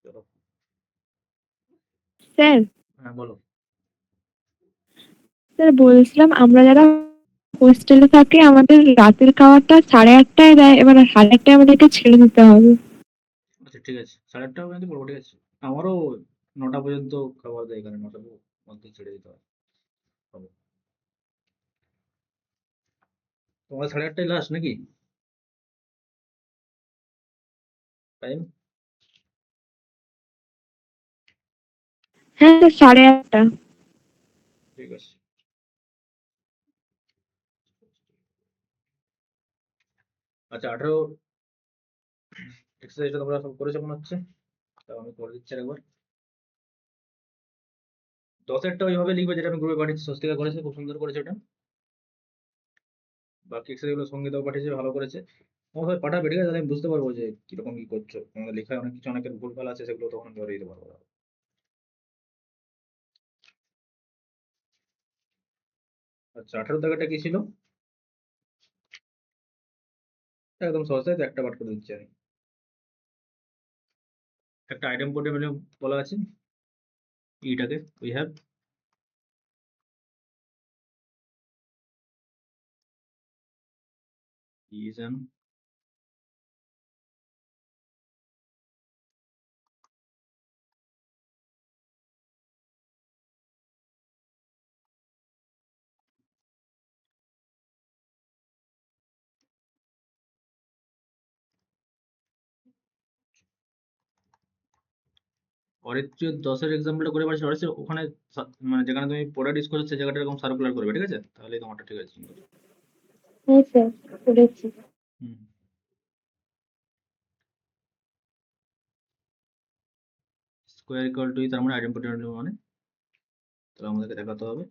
চলো। স্যার হ্যাঁ বলো। স্যার বলছিলাম আমরা যারা হোস্টেলে থাকি আমাদের রাতের খাবারটা 8:30টায় দেয়, এবার 8:30টায় আমাদেরকে ছেড়ে দিতে হবে। আচ্ছা ঠিক আছে, 8:30 পর্যন্ত করবো, ঠিক আছে। আমারও 9টা পর্যন্ত খাবার দেয় এখানে, 9টার মধ্যে ছেড়ে দিতে হয়। হবে। তোমার 8:30টায় লাস্ট নাকি টাইম? হ্যাঁ স্যার, 8:30। ঠিক আছে। আচ্ছা 18 এক্সারসাইজটা তোমরা সব করেছো মনে হচ্ছে, তাও আমি করে দিচ্ছি একবার। 10-এরটা ওইভাবে লিখবে যেটা আমি গ্রুপে পাঠিয়েছি, স্বস্তিকা করেছে, খুব সুন্দর করেছে ওটা। বাকি এক্সারসাইজগুলো সঙ্গীতাও পাঠিয়েছে, ভালো করেছে। আমার ভাই পাঠাবে, ঠিক আছে, তাহলে আমি বুঝতে পারবো যে কিরকম কি করছো। তোমাদের লেখায় অনেক কিছু, অনেকের ভুলভাল আছে, সেগুলো তখন ধরে দিতে পারবো। আচ্ছা 18 টাকাটা কি ছিল? একদম সহজে একটা পাঠ করে দিচ্ছি আমি। একটা আইটেম কোডে মানে বলা আছে ইটাকে we have is an Aritra 10-এর এক্সাম্পলটা করে পারছি অরিত্র ওখানে মানে যেখানে তুমি প্রোডাক্ট ইউজ করছো সেই জায়গাটা এরকম সার্কুলার করবে, ঠিক আছে, তাহলেই তোমারটা ঠিক আছে। হ্যাঁ স্যার, করেছি। হুম। স্কোয়ার ইকুয়াল টু তার মানে আইডেন্টিটি মানে, তাহলে আমাদেরকে দেখাতে হবে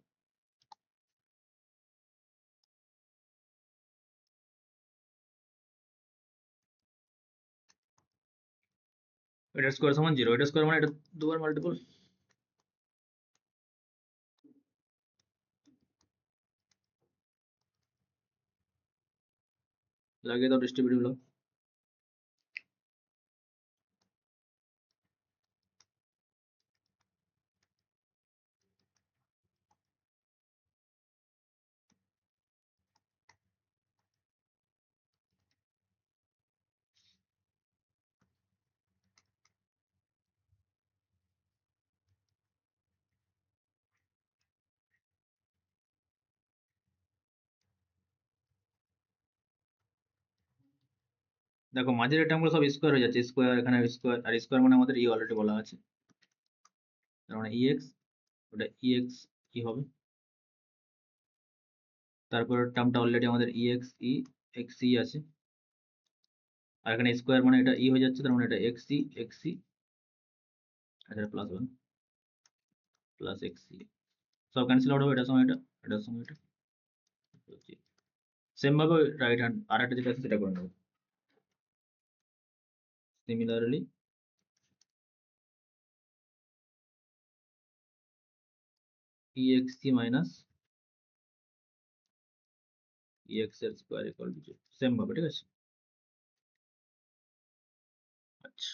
এটা স্কোয়ার সমান 0, এটা স্কোয়ার মানে এটা দুবার মাল্টিপল। লাগিয়ে দাও ডিস্ট্রিবিউটিভ ল। দেখো মাঝের টার্মগুলো সব স্কোয়ার হয়ে যাচ্ছে, স্কোয়ার এখানে স্কোয়ার, আর স্কোয়ার মানে আমাদের অলরেডি বলা আছে, তার মানে এক্স, ওটা এক্স কি হবে, তারপর টার্মটা অলরেডি আমাদের এক্স এক্স আছে, আর এখানে স্কোয়ার মানে এটা হয়ে যাচ্ছে, তার মানে এটা এক্স আচ্ছা প্লাস 1 প্লাস এক্স সব ক্যান্সেল আউট হবে, এটার সঙ্গে এটা, এটার সঙ্গে এটা। সেম ভাবে রাইট হ্যান্ড আর একটা যেটা আছে সেটা করে নেবো। সিমিলারলি ext মাইনাস ex এর স্কোয়ার ইকুয়াল টু সেম ভাবে, ঠিক আছে। আচ্ছা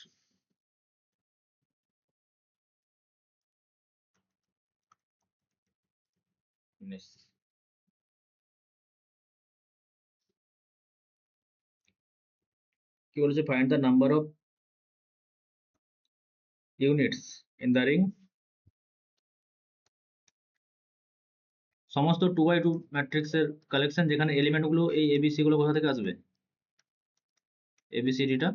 নেক্সট কি বলেছে, find the number of units in the ring. সমস্ত 2x2 ম্যাট্রিক্সের কালেকশন যেখানে এলিমেন্ট গুলো এই এবিসি গুলো কোথা থেকে আসবে, এবিসিডিটা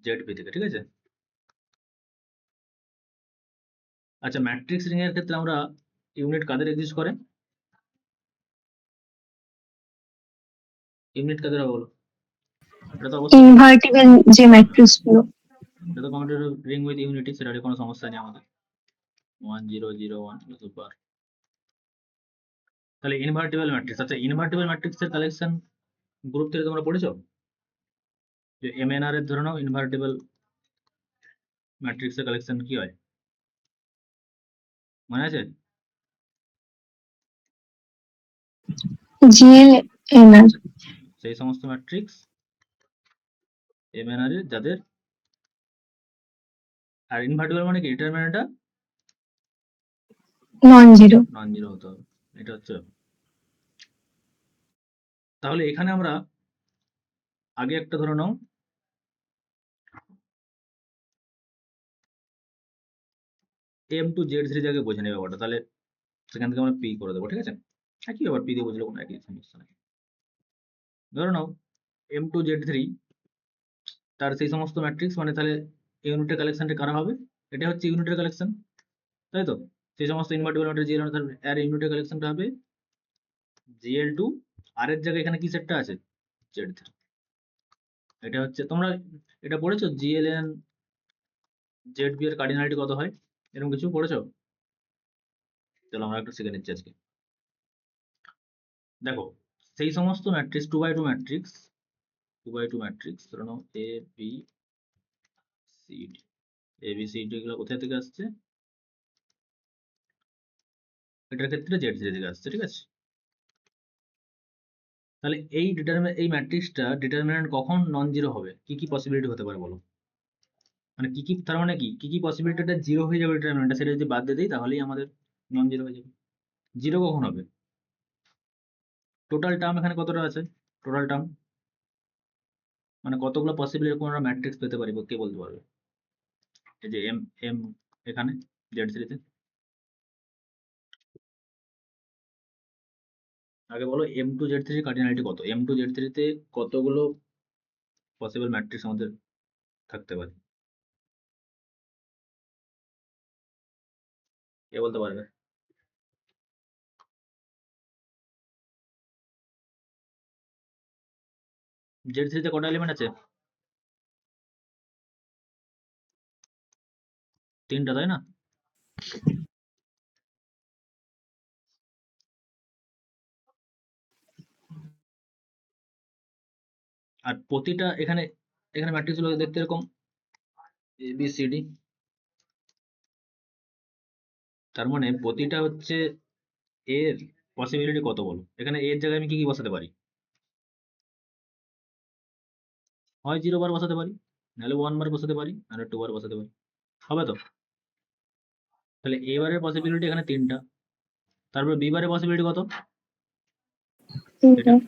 জেড পি থেকে, ঠিক আছে। আচ্ছা ম্যাট্রিক্স রিং এর ক্ষেত্রে আমরা ইউনিট কাদের এক্সিস্ট করে, ইউনিট কাদের হবে বলো? এটা তো অবশ্যই ইনভার্টিবল যে ম্যাট্রিক্স গুলো। এটা তো কমিউটেড রিং উইথ ইউনিটি, সেটা কোনো সমস্যা নেই আমাদের। 1 0 0 1 সুপার। তাহলে ইনভার্টিবল ম্যাট্রিক্স, আচ্ছা ইনভার্টিবল ম্যাট্রিক্সের কালেকশন গ্রুপ থেকে তোমরা পড়েছো যে এমএনআর এর ধরে নাও ইনভার্টিবল ম্যাট্রিক্সের কালেকশন কি হয়, মনে আছে? জিএনআর। সেই সমস্ত ম্যাট্রিক্স এমএনআর এর যাদের আর ইনভার্টিবল মানে কি, ডিটারমিনেন্টটা নন জিরো। নন জিরো হতে হবে, এটা হচ্ছে ব্যাপার। তাহলে এখানে আমরা আগে একটা ধরে নাও M2Z3 জায়গায় বোঝে নেবে ব্যাপারটা, তাহলে সেখান থেকে আমরা পি করে দেবো, ঠিক আছে? একই ব্যাপার, পি দিয়ে বুঝলে কোনো একই সমস্যা নেই। ধরে নাও M2Z3 তার সেই সমস্ত ম্যাট্রিক্স, মানে তাহলে ইউনিটের কালেকশনটা কারা হবে, এটা হচ্ছে ইউনিটের কালেকশন, তাই তো? সেই সমস্ত ইনভার্টিবল ম্যাট্রিক্স জিএল এর ইউনিটের কালেকশনটা হবে GL2, আর এর জায়গায় এখানে কি সেটটা আছে, Z3। এটা হচ্ছে, তোমরা এটা পড়েছো GLN ZB এর কার্ডিনালিটি কত হয়, এরকম কিছু পড়েছো? চলো আমরা একটু শিখে নিচ্ছি আজকে। দেখো, সেই সমস্ত matrix 2x2 matrix, 2x2 matrix ধরে নাও A B C D, A B C D গুলো কোথা থেকে আসছে, এটার ক্ষেত্রে Z3 থেকে আসছে, ঠিক আছে? তাহলে এই ম্যাট্রিক্সটা ডিটারমিনেন্ট কখন নন জিরো হবে, কি কি পসিবিলিটি হতে পারে বলো? মানে কি কি, তার মানে কি কি পসিবিলিটিটা জিরো হয়ে যাবে ডিটারমিনেন্টটা, সেটা যদি বাদ দিয়ে দিই তাহলেই আমাদের নন জিরো হয়ে যাবে। জিরো কখন হবে? টোটাল টার্ম এখানে কতটা আছে, টোটাল টার্ম মানে কতগুলো পসিবল এরকম আমরা ম্যাট্রিক্স পেতে পারি, কে বলতে পারবে? এই যে এম এম এখানে Z3 তে, আগে বলো M2Z3 কার্ডিনালিটি কত, M2Z3 তে কতগুলো পসিবল ম্যাট্রিক্স আমাদের থাকতে পারে, কে বলতে পারবে? Z3 তে কটা এলিমেন্ট আছে? 3টা, তাই না? আর প্রতিটা এখানে এখানে ম্যাট্রিক্স গুলো দেখতে এরকম ABCD, তার মানে প্রতিটা হচ্ছে এর পসিবিলিটি কত বলো, এখানে এর জায়গায় আমি কি কি বসাতে পারি, হয় 0 বার বসাতে পারি, নাহলে 1 বার বসাতে পারি, নাহলে 2 বার বসাতে পারি, হবে তো? তাহলে এ বারের পসিবিলিটি এখানে 3টা, তারপর বি বারের পসিবিলিটি কত, সেটাও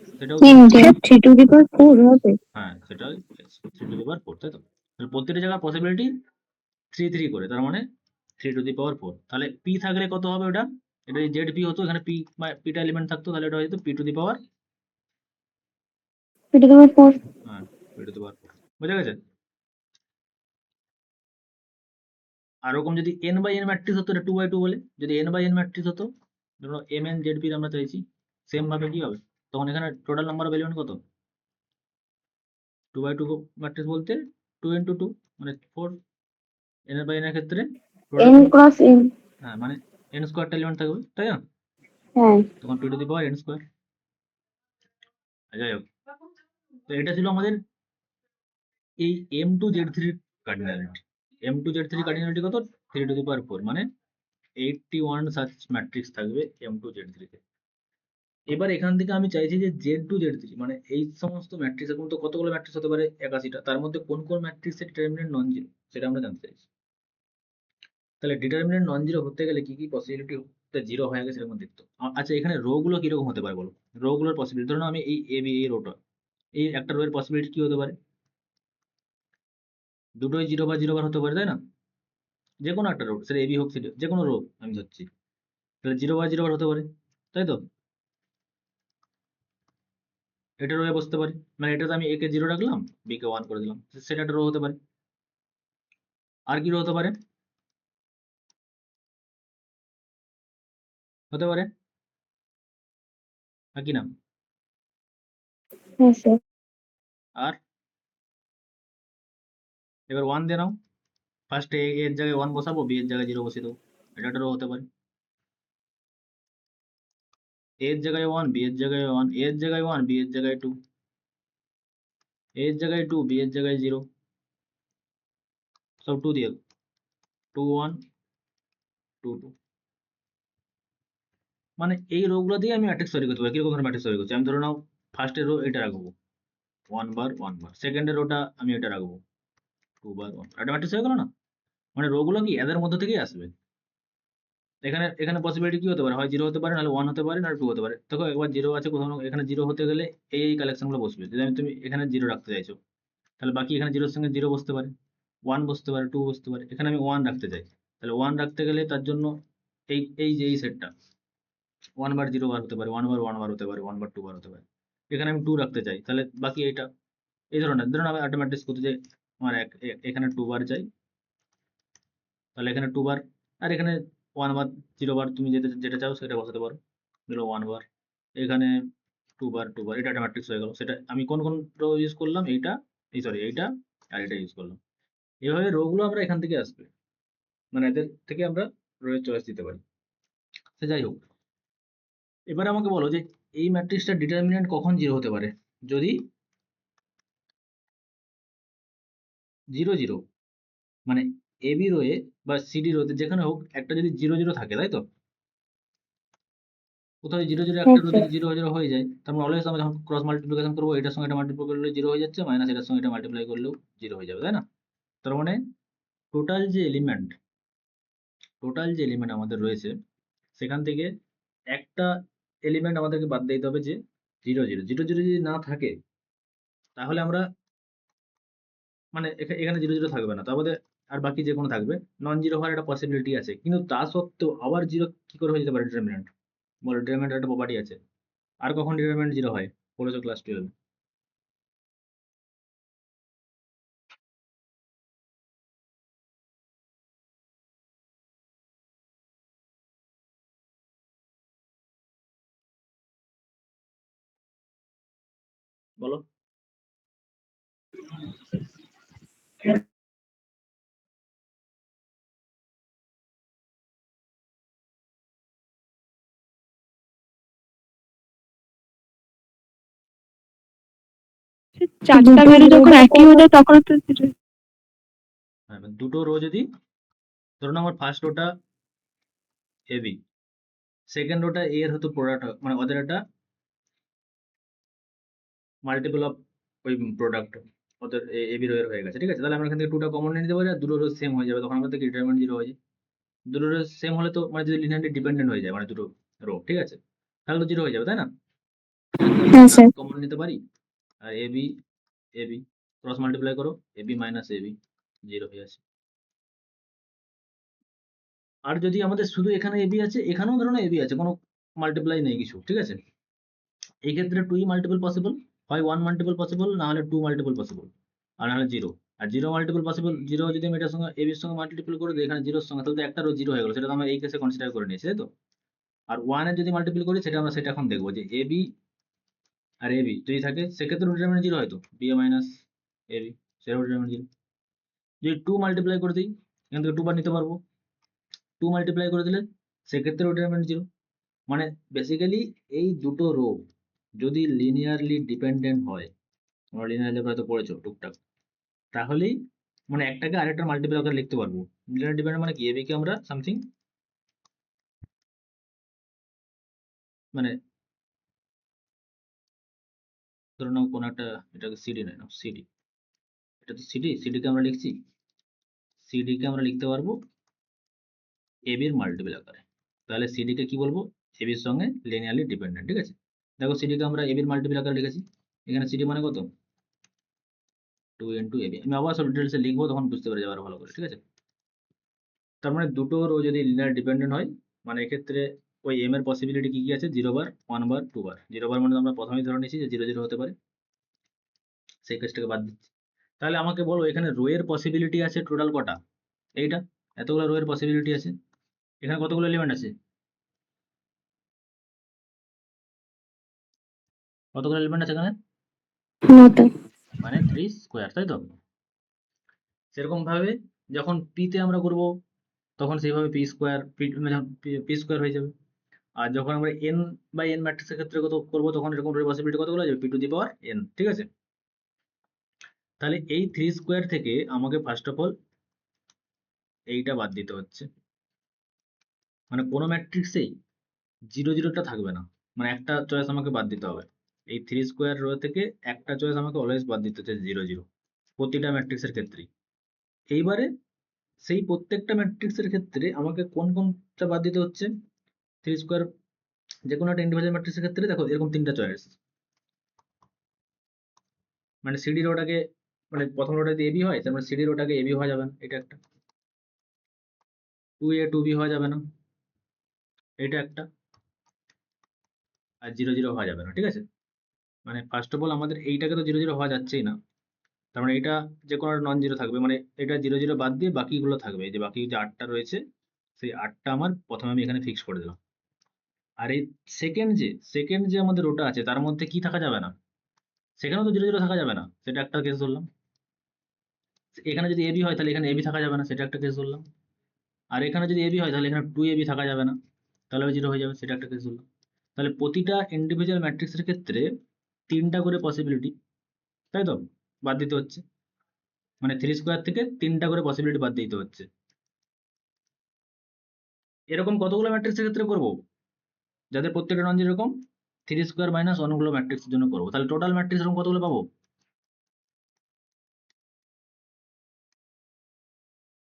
3টে, 3 টু দি পাওয়ার 4 হবে। হ্যাঁ সেটাও 3 টু দি পাওয়ার 4, তাই তো? তাহলে প্রত্যেকটা জায়গায় পসিবিলিটি 3 করে, তার মানে 3 টু দি পাওয়ার 4। তাহলে পি থাকলে কত হবে ওটা, এটা যদি জেড পি হতো, এখানে পিটা এলিমেন্ট থাকতো, তাহলে এটা হয়ে যেত P to the power, 3 to the power 4। হ্যাঁ P টু দি পাওয়ার 4, বুঝা গেছে? আর ওরকম যদি n/n ম্যাট্রিক্স হতো, এটা 2x2 বলে, যদি n/n ম্যাট্রিক্স হতো, ধরো MnZP আমরা চাইছি, সেম ভাবে কি হবে, তখন এখানে টোটাল নাম্বার অফ এলিমেন্ট কত, 2x2 ম্যাট্রিক্স বলতে 2 × 2 মানে 4, n/n এর ক্ষেত্রে টোটাল, n ক্রস n। হ্যাঁ মানে n স্কোয়ারটা এলিমেন্ট থাকবে, তাই না? হ্যাঁ। তখন P to the power n²। যাই হোক, তো এটা ছিল আমাদের এই M2Z3 কার্ডিনালিটি। M2Z3 কার্ডিনালিটি কত, 3 টু দি পাওয়ার 4, মানে 81 সাচ ম্যাট্রিক্স থাকবে M2Z3 তে। এবার এখান থেকে আমি চাইছি যে Z2Z3 মানে এই সমস্ত ম্যাট্রিক্স, এখন তো কতগুলো ম্যাট্রিক্স হতে পারে, 81টা, তার মধ্যে কোন কোন ম্যাট্রিক্সের ডিটারমিনেন্ট নন জিরো, সেটা আমরা জানতে চাইছি। তাহলে ডিটারমিনেন্ট নন জিরো হতে গেলে কি কি পসিবিলিটি জিরো হয়ে গেছে এরকম দেখতো। আচ্ছা, এখানে রো গুলো কিরকম হতে পারে বলো, রো গুলোর পসিবিলিটি, ধরুন আমি এই এবি এই রোটা, এই একটা রো এর পসিবিলিটি কি হতে পারে, দুটোই 0 বা 0 বার হতে পারে, তাই না? যে কোনো একটা রো, সেটা এবি হোক, সেটা যে কোনো রো আমি ধরছি, তাহলে 0 বা 0 বার হতে পারে, তাই তো? এটা রো এ বসতে পারে, মানে এটাতে আমি এ কে 0 রাখলাম, বি কে 1 করে দিলাম, সেটা একটা রো হতে পারে। আর কি রো হতে পারে, হতে পারে আর কি নাম, হ্যাঁ স্যার। আর এবার 1 দিয়ে নাও, ফার্স্টে এ এর জায়গায় 1 বসাবো, বি এর জায়গায় 0 বসিয়ে দেবো, এটা একটা রো হতে পারে। এ এর জায়গায় 1, বি এর জায়গায় 1, এ এর জায়গায় 1, বি এর জায়গায় 2, এ এর জায়গায় 2, বি এর জায়গায় 0, সব 2 দিয়ে 2 1 2 2, মানে এই রো গুলো দিয়ে আমি ম্যাট্রিক্স তৈরি করতে পারি। কিরকম ধরনের ম্যাট্রিক্স তৈরি করছি, আমি ধরে নাও ফার্স্টের রো এটা রাখবো 1 বার 1 বার, সেকেন্ডের রোটা আমি এটা রাখবো 2 বার 1, একটা ম্যাট্রিক্স হয়ে গেল না? মানে রো গুলো কি এদের মধ্যে থেকেই আসবে। এখানে এখানে পসিবিলিটি কি হতে পারে, হয় 0 হতে পারে, নাহলে 1 হতে পারে, নাহলে 2 হতে পারে। দেখো একবার 0 আছে কোথাও এখানে 0 হতে গেলে এই কালেকশন গুলো বসবে। যদি তুমি এখানে 0 রাখতে চাইছো তাহলে বাকি এখানে 0 এর সঙ্গে 0 বসতে পারে, 1 বসতে পারে, 2 বসতে পারে। এখানে আমি 1 রাখতে চাই, তাহলে 1 রাখতে গেলে তার জন্য এই যে এই সেটটা 1 বার 0 বার হতে পারে, 1 বার 1 বার হতে পারে, 1 বার 2 বার হতে পারে। এখানে আমি 2 রাখতে চাই, তাহলে বাকি এইটা এই ধরুন আমি অটোমেটিক করতে চাই আমার এখানে 2 বার চাই, তাহলে এখানে 2 বার, আর এখানে 1 বার 0 বার তুমি যেটা চাও সেটা বসাতে পারো। দিল 1 বার, এখানে 2 বার 2 বার, এটা একটা ম্যাট্রিক্স হয়ে গেল। সেটা আমি কোন রো ইউজ করলাম, এইটা এইটা আর এটা ইউজ করলাম। এভাবে রো গুলো আমরা এখান থেকে আসবে, মানে এদের থেকে আমরা রো এর চয়েস দিতে পারি। সে যাই হোক, এবার আমাকে বলো যে এই ম্যাট্রিক্সটার ডিটারমিন্যান্ট কখন 0 হতে পারে। যদি 0 0 মানে এবি রোয়ে বা সিডি রোতে যেখানে হোক একটা যদি 0 0 থাকে, তাই তো? কোথাও 0 0 একটা রো যদি 0 0 হয়ে যায়, তার মানে অলওয়েজ আমরা যখন ক্রস মাল্টিপ্লিকেশন করবো এটার সঙ্গে এটা মাল্টিপ্লাই করলে 0 হয়ে যাচ্ছে, মাইনাস এটার সঙ্গে এটা মাল্টিপ্লাই করলেও 0 হয়ে যাবে, তাই না? তার মানে টোটাল যে এলিমেন্ট আমাদের রয়েছে সেখান থেকে একটা এলিমেন্ট আমাদেরকে বাদ দিতে হবে, যে 0 0 0 0 যদি না থাকে তাহলে আমরা মানে এখানে 0 0 থাকবে না, তার মধ্যে আর বাকি যে কোনো থাকবে। নন জিরো হওয়ার একটা পসিবিলিটি আছে, কিন্তু তা সত্ত্বেও আবার 0 কি করে হয়ে যেতে পারে ডিটারমিন্যান্ট? বলো, ডিটারমিন্যান্ট একটা প্রপার্টি আছে। আর কখন ডিটারমিন্যান্ট 0 হয় পড়েছো ক্লাস 12? বলো। চারটা ভ্যালু যখন একই হয়ে যায় তখন তো হ্যাঁ, দুটো রো যদি, ধরুন আমার ফার্স্ট রোটা এবি, সেকেন্ড রোটা এ এর হতো প্রোডাক্ট, মানে ওদের একটা মাল্টিপল অফ ওই প্রোডাক্ট ওদের এবি রো এর হয়ে গেছে, ঠিক আছে? তাহলে আমরা এখান থেকে 2টা কমন নিয়ে নিতে পারি, আর দুটো রো সেম হয়ে যাবে, তখন আমাদের ডিটারমিন্যান্ট 0 হয়ে যায়। দুটো রো সেম হলে তো মানে যদি লিনিয়ারলি ডিপেন্ডেন্ট হয়ে যায় মানে দুটো রো, ঠিক আছে, তাহলে তো 0 হয়ে যাবে, তাই না? হ্যাঁ স্যার। কমন নিতে পারি, আর এবি এবি ক্রস মাল্টিপ্লাই করো, এবি মাইনাস এবি 0 হয়ে আসে। আর যদি আমাদের শুধু এখানে এবি আছে, এখানেও ধরুন এবি আছে, কোনো মাল্টিপ্লাই নেই কিছু, ঠিক আছে, এই ক্ষেত্রে 2 মাল্টিপল পসিবল, হয় 1 মাল্টিপল পসিবল, না হলে 2 মাল্টিপল পসিবল, আর নাহলে 0। আর 0 মাল্টিপল পসিবল, 0 যদি আমি এটার সঙ্গে এবি এর সঙ্গে মাল্টিপল করে দিই এখানে 0 এর সঙ্গে, তাহলে তো একটা রো 0 হয়ে গেল, সেটা তো আমরা এই কেসে কনসিডার করে নিয়েছি, তাই তো? আর 1 এর যদি মাল্টিপল করি সেটা এখন দেখবো, যে এবি আর এবি যদি থাকে সেক্ষেত্রে ডিটারমিন্যান্ট 0 হয়তো বি মাইনাস এবি, সেটাও ডিটারমিন্যান্ট 0। যদি 2 মাল্টিপ্লাই করে দিই, এখান থেকে 2 বার নিতে পারবো, 2 মাল্টিপ্লাই করে দিলে সেক্ষেত্রেও ডিটারমিন্যান্ট 0। মানে বেসিক্যালি এই দুটো রো যদি লিনিয়ারলি ডিপেন্ডেন্ট হয়, তোমরা লিনিয়ার অ্যালজেব্রা হয়তো পড়েছো টুকটাক, তাহলেই মানে একটাকে আরেকটা মাল্টিপল আকারে লিখতে পারবো। লিনিয়ার ডিপেন্ডেন্ট মানে কি, এবি কে আমরা সামথিং মানে ধরে নাও কোন একটা, এটাকে সিডি নয় না, সিডি, এটা তো সিডি কে আমরা লিখছি, সিডি কে আমরা লিখতে পারবো এবির মাল্টিপল আকারে। তাহলে সিডি কে কি বলবো, এবির সঙ্গে লিনিয়ারলি ডিপেন্ডেন্ট, ঠিক আছে? দেখো সিডি কে আমরা এবির মাল্টিপল আকারে লিখেছি, এখানে সিডি মানে কত, 2 ইন্টু এবি। আমি আবার সব ডিটেলসে লিখবো, তখন বুঝতে পেরে যাবে আরো ভালো করে, ঠিক আছে? তার মানে দুটো রো যদি লিনিয়ার ডিপেন্ডেন্ট হয়, মানে এক্ষেত্রে ওই এম এর পসিবিলিটি কি কি আছে, 0 বার, 1 বার, 2 বার। 0 বার মানে তো আমরা প্রথমেই ধরে নিয়েছি যে 0 0 হতে পারে, সেই কেসটাকে বাদ দিচ্ছি। তাহলে আমাকে বলো এখানে রো এর পসিবিলিটি আছে টোটাল কটা? এইটা, এতগুলো রো এর পসিবিলিটি আছে। এখানে কতগুলো এলিমেন্ট আছে, কতগুলো এলিমেন্ট আছে এখানে? মানে 3 স্কোয়ার, তাই তো? সেরকম ভাবে যখন পি তে আমরা করব তখন সেইভাবে পি স্কোয়ার, পি স্কোয়ার হয়ে যাবে। আর যখন আমরা এন বাই এন ম্যাট্রিক্সের ক্ষেত্রে কত করবো, তখন এরকম পসিবিলিটি কতগুলো যাবে, P to the power N, ঠিক আছে? তাহলে এই 3 স্কোয়ার থেকে আমাকে ফার্স্ট অফ অল এইটা বাদ দিতে হচ্ছে, মানে কোনো ম্যাট্রিক্সেই 0 0টা থাকবে না, মানে একটা চয়েস আমাকে বাদ দিতে হবে। এই 3 স্কোয়ার রো থেকে একটা চয়েস আমাকে অলওয়েজ বাদ দিতে হচ্ছে, 0 0, প্রতিটা ম্যাট্রিক্সের ক্ষেত্রেই। এইবারে সেই প্রত্যেকটা ম্যাট্রিক্সের ক্ষেত্রে আমাকে কোন কোনটা বাদ দিতে হচ্ছে, 3 স্কোয়ার যে কোনো একটা ইন্ডিভিজুয়াল ম্যাট্রিক্সের ক্ষেত্রে দেখো এরকম 3টা চয়েস, মানে সিডি রোটাকে, মানে প্রথম রোটা যদি এবি হয় তার মানে সিডি রোটাকে এবি হওয়া যাবে না, এটা একটা। 2a 2b হওয়া যাবে না, এটা একটা। আর 0 0 হওয়া যাবে না, ঠিক আছে। মানে ফার্স্ট অফ অল আমাদের এইটাকে তো 0 0 হওয়া যাচ্ছেই না, তার মানে এটা যে কোনো নন জিরো থাকবে, মানে এটা 0 0 বাদ দিয়ে বাকিগুলো থাকবে, এই যে বাকি যে 8টা রয়েছে সেই 8টা আমার প্রথমে আমি এখানে ফিক্স করে দিলাম। আর এই সেকেন্ড যে আমাদের রোটা আছে তার মধ্যে কি থাকা যাবে না, সেখানেও তো 0 0 থাকা যাবে না, সেটা একটা কেস ধরলাম। এখানে যদি এবি হয় তাহলে এখানে এবি থাকা যাবে না, সেটা একটা কেস ধরলাম। আর এখানে যদি এবি হয় তাহলে এখানে 2ab থাকা যাবে না, তাহলে 0 হয়ে যাবে, সেটা একটা কেস ধরলাম। তাহলে প্রতিটা ইন্ডিভিজুয়াল ম্যাট্রিক্সের ক্ষেত্রে 3টা করে পসিবিলিটি, তাই তো, বাদ দিতে হচ্ছে। মানে 3 স্কোয়ার থেকে 3টা করে পসিবিলিটি বাদ দিতে হচ্ছে। এরকম কতগুলো ম্যাট্রিক্সের ক্ষেত্রে করবো, যাদের প্রত্যেকটা নন জিরো এরকম 3 স্কোয়ার মাইনাস 1 গুলো ম্যাট্রিক্সের জন্য করবো, তাহলে টোটাল ম্যাট্রিক্স এরকম কতগুলো পাবো,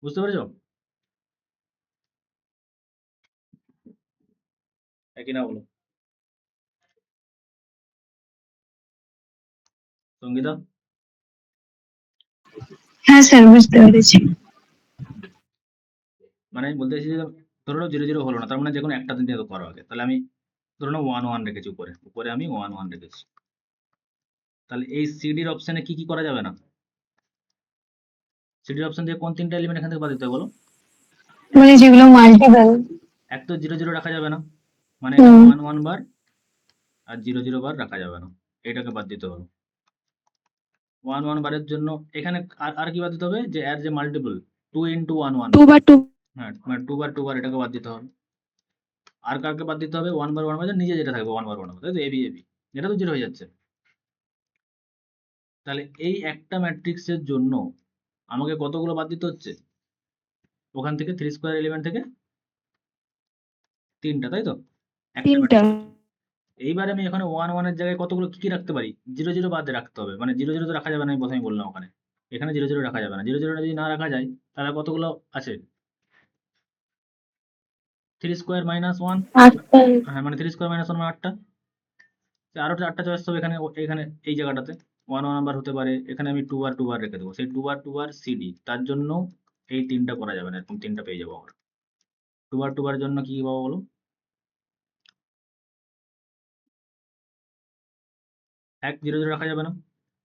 বুঝতে পেরেছো? একই না বলো, সঙ্গীতা? হ্যাঁ স্যার, বুঝতে পেরেছি। মানে আমি বলতে চাইছি যে ধরো 0 0 হলো না, তার মানে যে কোনো একটা দিন তো করো আগে, তাহলে আমি ধরো 1 1 রেখেছি, উপরে উপরে আমি 1 1 রেখেছি। তাহলে এই সিডির অপশনে কি কি করা যাবে না, সিডির অপশন দিয়ে কোন 3টা এলিমেন্ট এখান থেকে বাদ দিতে হবে বলো? মানে যেগুলো মাল্টিপল। এক তো 0 0 রাখা যাবে না, মানে এখানে 1 1 বার আর 0 0 বার রাখা যাবে না, এটাকে বাদ দিতে হবে। 1 1 বারের জন্য এখানে আর আর কি বাদ দিতে হবে, যে এর যে মাল্টিপল 2 into 1 1, 2 বার 2। হ্যাঁ মানে 2 বার এটাকে বাদ দিতে হবে। আর কাকে বাদ দিতে হবে, 1 বার 1 বার নিজে যেটা থাকবে 1 বার 1 বার, তাই তো, এবি এবি, এটা তো 0 হয়ে যাচ্ছে। তাহলে এই একটা ম্যাট্রিক্সের জন্য আমাকে কতগুলো বাদ দিতে হচ্ছে, ওখান থেকে 3 স্কোয়ার এলিমেন্ট থেকে 3টা, তাই তো, একটা 3টা। ম্যাট্রিক্সের জন্য। এইবার আমি এখানে 1 1 এর জায়গায় কতগুলো কি কি রাখতে পারি, 0 0 বাদ রাখতে হবে, মানে 0 0 তো রাখা যাবে না, আমি প্রথমেই বললাম ওখানে, এখানে 0 0 রাখা যাবে না। 0 0 যদি না রাখা যায় তাহলে কতগুলো আছে, 3 স্কোয়ার মাইনাস 1, 8টা। হ্যাঁ মানে 3 স্কোয়ার মাইনাস 1 মানে 8টা। আরো 8টা চয়েস হবে এখানে, এখানে এই জায়গাটাতে 1 1 নাম্বার হতে পারে, এখানে আমি 2 বার রেখে দেবো, সেই 2 বার সিডি, তার জন্য এই 3টা করা যাবে না, এরকম 3টা পেয়ে যাবো আমরা। 2 বার জন্য কি পাবো বলো, এক 0 0 রাখা যাবে না,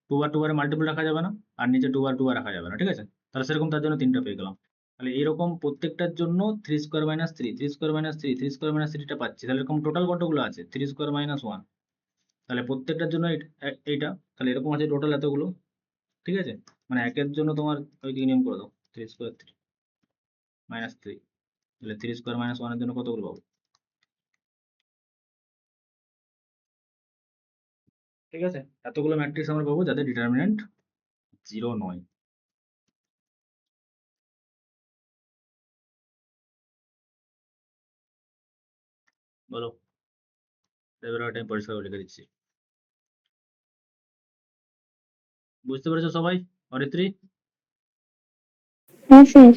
2 বার মাল্টিপল রাখা যাবে না, আর নিচে 2 বার রাখা যাবে না, ঠিক আছে। তাহলে সেরকম তার জন্য 3টা পেয়ে গেলাম। তাহলে এরকম প্রত্যেকটার জন্য 3 square minus 3, 3 square minus 3, 3 square minus 3টা পাচ্ছি। তাহলে এরকম টোটাল কতগুলো আছে, 3 স্কোয়ার মাইনাস 1, তাহলে প্রত্যেকটার জন্য এইটা, তাহলে এরকম আছে টোটাল এতগুলো, ঠিক আছে। মানে একের জন্য তোমার ওই দিকে নিয়ম করে দাও, 3 স্কোয়ার 3 মাইনাস 3, তাহলে 3 স্কোয়ার মাইনাস 1 এর জন্য কতগুলো পাবো, ঠিক আছে। এতগুলো ম্যাট্রিক্স আমরা পাবো যাদের ডিটারমিনেন্ট 0 নয়। বলো, এবার আমি পরিষ্কার করে লিখে দিচ্ছি, বুঝতে পেরেছো সবাই? অরিত্রী? হ্যাঁ স্যার।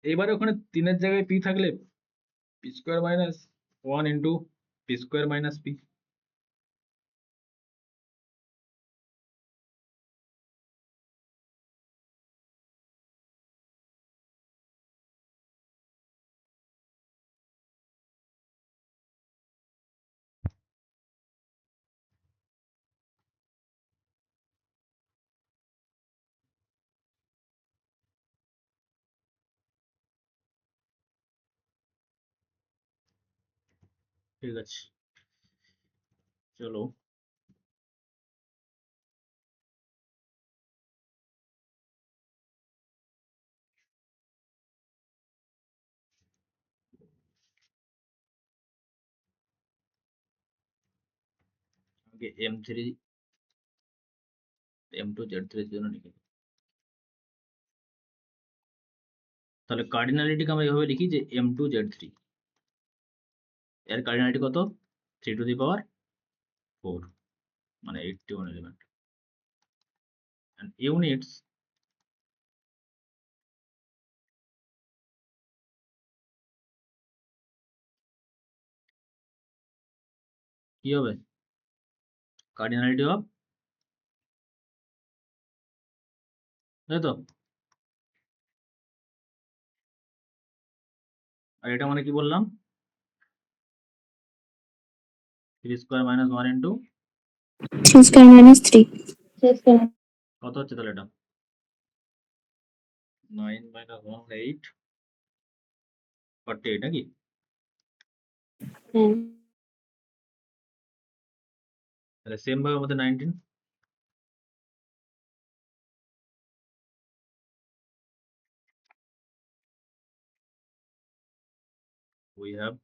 এবারে ওখানে 3 এর জায়গায় পি থাকলে P square minus 1 into P square minus P, ঠিক আছে। চলো, আগে M3 M2 Z3 এর জন্য লিখে দিই। তাহলে কার্ডিনালিটিকে আমরা এভাবে লিখি যে M2 Z3, এর কার্ডিনালিটি কত, 3 টু দি পাওয়ার 4, মানে 81 এলিমেন্ট, and units কি হবে, কার্ডিনালিটি অফ, তাই তো। আর এটা মানে কি বললাম, 3 square minus 1 into 3 square minus 3। কত হচ্ছে তাহলে এটা, 9 মাইনাস 1 8 48 নাকি। হ্যাঁ, তাহলে সেম ভাবে আমাদের 19, we have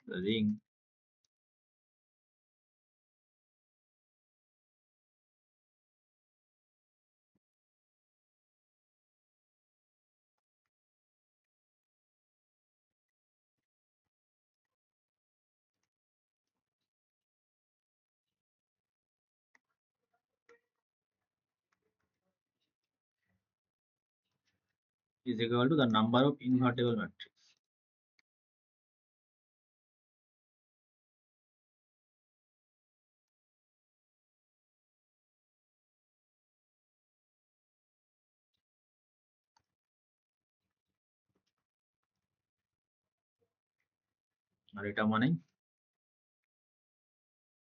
the ring is equal to the number of invertible matrix. আর এটা মানে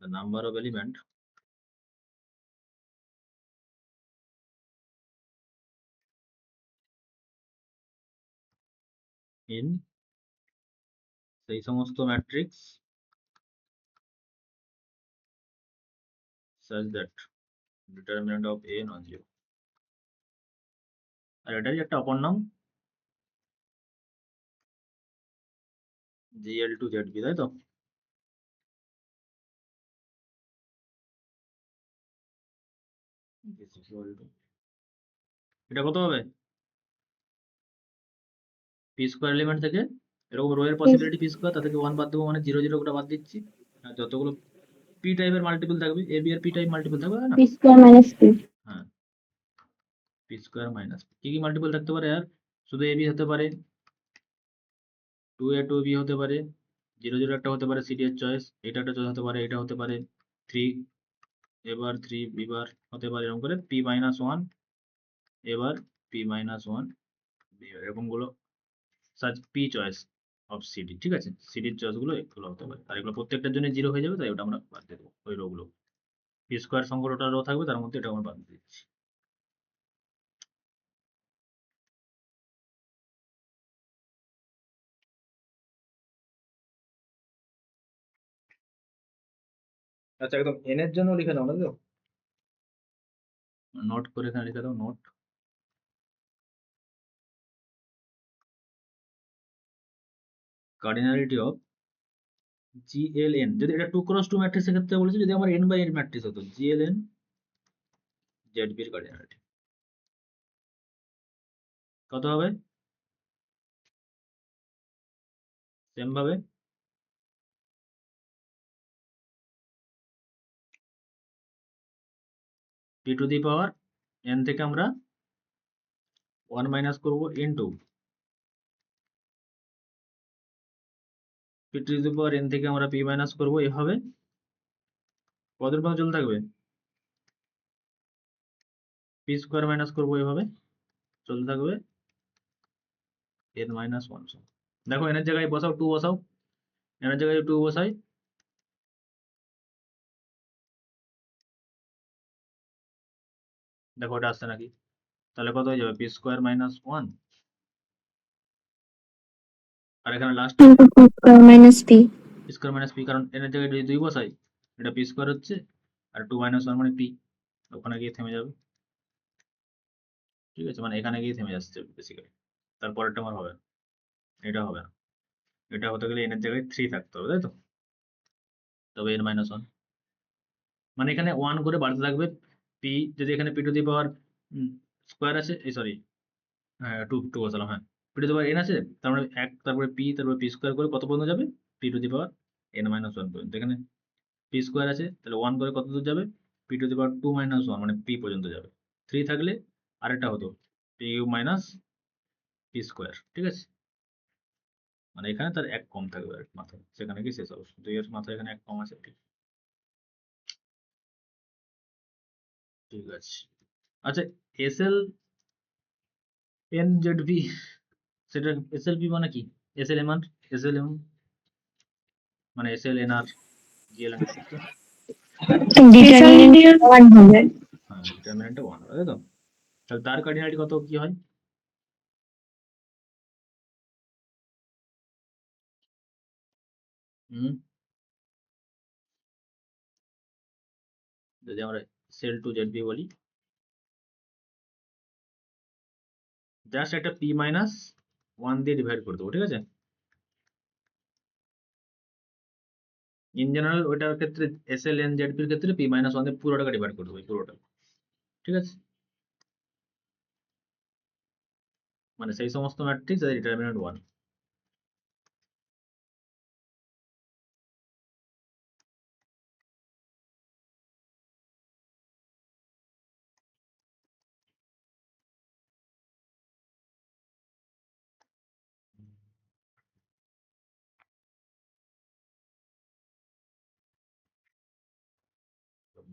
the number of element in সেই সমস্ত matrix such that determinant of a non-zero. আর এটারই একটা অপর নাম GL to ZB, তাই তো। Is equal to, এটা কত হবে, পি স্কোয়ার এলিমেন্ট থেকে এরকম রো এর পসিবিলিটি পি স্কোয়ার, তা থেকে 1 বাদ দেবো মানে 0 0 ওটা বাদ দিচ্ছি, আর যতগুলো পি টাইপের মাল্টিপল থাকবে, A B R P type multiple থাকবে না, পি স্কয়ার মাইনাস 3। হ্যাঁ পি স্কোয়ার মাইনাস কি কি মাল্টিপল থাকতে পারে, আর শুধু এ বি হতে পারে, 2a 2b হতে পারে, 0 0 একটা হতে পারে সিডি এর চয়েস, এটা একটা চয়েস হতে পারে, এটা হতে পারে 3 এবার 3 বিবার হতে পারে, এরকম করে p মাইনাস 1 এবার p মাইনাস 1 এরকম গুলো search P choice of CD, ঠিক আছে। সিডির চয়েস গুলো এগুলো হতে পারে, আর এগুলো প্রত্যেকটার জন্য 0 হয়ে যাবে, তাই ওটা আমরা বাদ দিয়ে দেবো, ওই রো গুলো পি স্কোয়ার সংখ্যাটা রো থাকবে, তার মধ্যে এটা আমরা বাদ দিয়ে দিচ্ছি। আচ্ছা একদম এন এর জন্য লিখে দাও না, তো নোট করে এখানে লিখে দাও, নোট কার্ডিনালিটি অফ GLN, যদি এটা 2 ক্রস 2 ম্যাট্রিক্সের ক্ষেত্রে বলেছে, যদি আমার n বাই n ম্যাট্রিক্স হতো GLN ZB এর কার্ডিনালিটি কত হবে, সেম ভাবে p to the power n থেকে আমরা 1 মাইনাস করবো into p to the power n থেকে আমরা p মাইনাস করবো, এভাবে কতদূর পর্যন্ত চলতে থাকবে, p স্কোয়ার মাইনাস করবো, এভাবে চলতে থাকবে n মাইনাস 1। দেখো n এর জায়গায় বসাও 2 বসাও, n এর জায়গায় 2 বসাই, দেখো এটা আসছে নাকি, তাহলে কত হয়ে যাবে p স্কোয়ার মাইনাস 1, আর এখানে last square minus P. Square minus p, কারণ n এর জায়গায় যদি 2 বসাই এটা p স্কোয়ার হচ্ছে, আর 2 মাইনাস 1 মানে p, ওখানে গিয়ে থেমে যাবে, ঠিক আছে, মানে এখানে গিয়ে থেমে যাচ্ছে বেসিক্যালি, তারপরেরটা আমার হবে না, এটা হবে না, এটা হতে গেলে n এর জায়গায় 3 থাকতে হবে, তাই তো, তবে n মাইনাস 1, মানে এখানে 1 করে বাড়তে থাকবে p, যদি এখানে p to the power square আছে, এই সরি হ্যাঁ 2 2 বসালাম, হ্যাঁ p to the power n আছে, তার মানে 1 তারপরে p তারপরে p স্কোয়ার করে কত পর্যন্ত যাবে, p to the power n minus one পর্যন্ত। এখানে পি স্কোয়ার আছে, তাহলে ওয়ান করে কত দূর যাবে, P to the power to minus one, মানে পি পর্যন্ত যাবে। থ্রি থাকলে আরেকটা হতো P U minus P square, ঠিক আছে। মানে এখানে তার এক কম থাকবে আর মাথায়, সেখানে কি শেষ অবস্থা, দুইয়ের মাথায় এখানে এক কম আছে, ঠিক ঠিক আছে। আচ্ছা, S L N Z V, সেটা এস এল পি মানে কি, S L M R, S L M মানে এস এল এন আর জি এল এন, ডিটারমিনেন্ট 1 হবে। হ্যাঁ ডিটারমিনেন্টটা ওয়ান হবে, তাই তো। তাহলে তার কার্ডিনালিটি কত কি হয়, যদি আমরা সেল টু জেড বি বলি, জাস্ট একটা পি মাইনাস ওয়ান দিয়ে ডিভাইড করে দেবো, ঠিক আছে। ইন জেনারেল ওইটার ক্ষেত্রে এস এল এন জেড পির ক্ষেত্রে পি মাইনাস ওয়ান দিয়ে পুরোটাকে ডিভাইড করে দেবো, পুরোটা, ঠিক আছে। মানে সেই সমস্ত ম্যাট্রিক্স যাদের determinant one.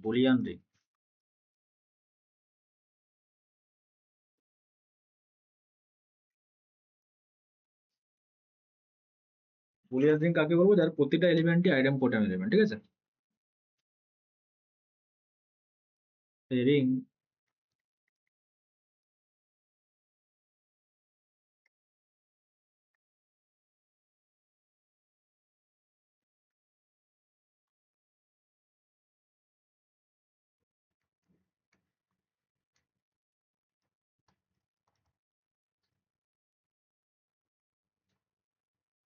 Boolean ring, Boolean ring কাকে বলবো, যার প্রতিটা এলিমেন্টই আইডেম্পোটেন্ট এলিমেন্ট, ঠিক আছে। এই রিং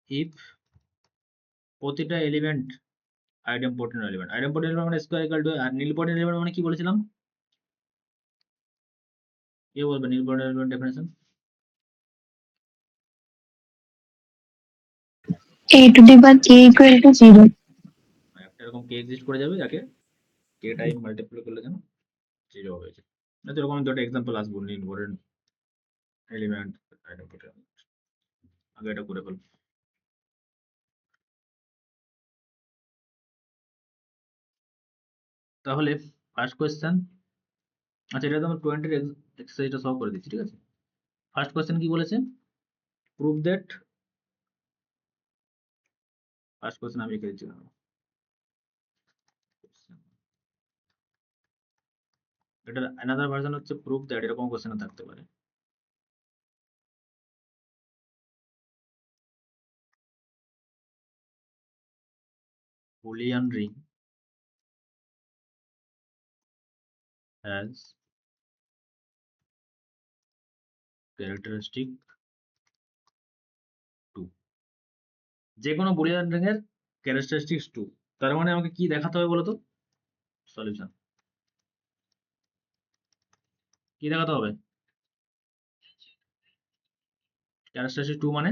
ইফ প্রতিটা element idempotent element, idempotent element মানে স্কয়ার ইকুয়াল টু, আর নীলপটেন্ট এলিমেন্ট মানে কি বলেছিলাম, কে বলবে nilpotent element definition? a to the power k equal to 0. একটা এরকম কে এক্সিস্ট করে যাবে, যাকে কে টাইম মাল্টিপ্লাই করলে যেন জিরো হয়ে যায়। না তো এরকম আমি দুটো এক্সাম্পল আসবো, নীলপটেন্ট এলিমেন্ট, আইডেম্পোটেন্ট, আগে এটা করে ফেলবো। তাহলে ফার্স্ট কোয়েশ্চেন, আচ্ছা এটা তো আমরা 20 এর এক্সারসাইজটা সলভ করে দিচ্ছি, ঠিক আছে। ফার্স্ট কোয়েশ্চেন কি বলেছে, প্রুভ দ্যাট, ফার্স্ট কোয়েশ্চেন আমি লিখে দিচ্ছি, এটার অ্যানাদার ভার্সন হচ্ছে প্রুভ দ্যাট, এরকম কোয়েশ্চেন থাকতে পারে। বুলিয়ান রিং has characteristic 2, যে কোনো বুলিয়ান রিং এর ক্যারেক্টারিস্টিক্স 2, তার মানে আমাকে কি দেখাতে হবে বলতো, সলিউশন কি দেখাতে হবে, ক্যারেক্টারিস্টিক 2 মানে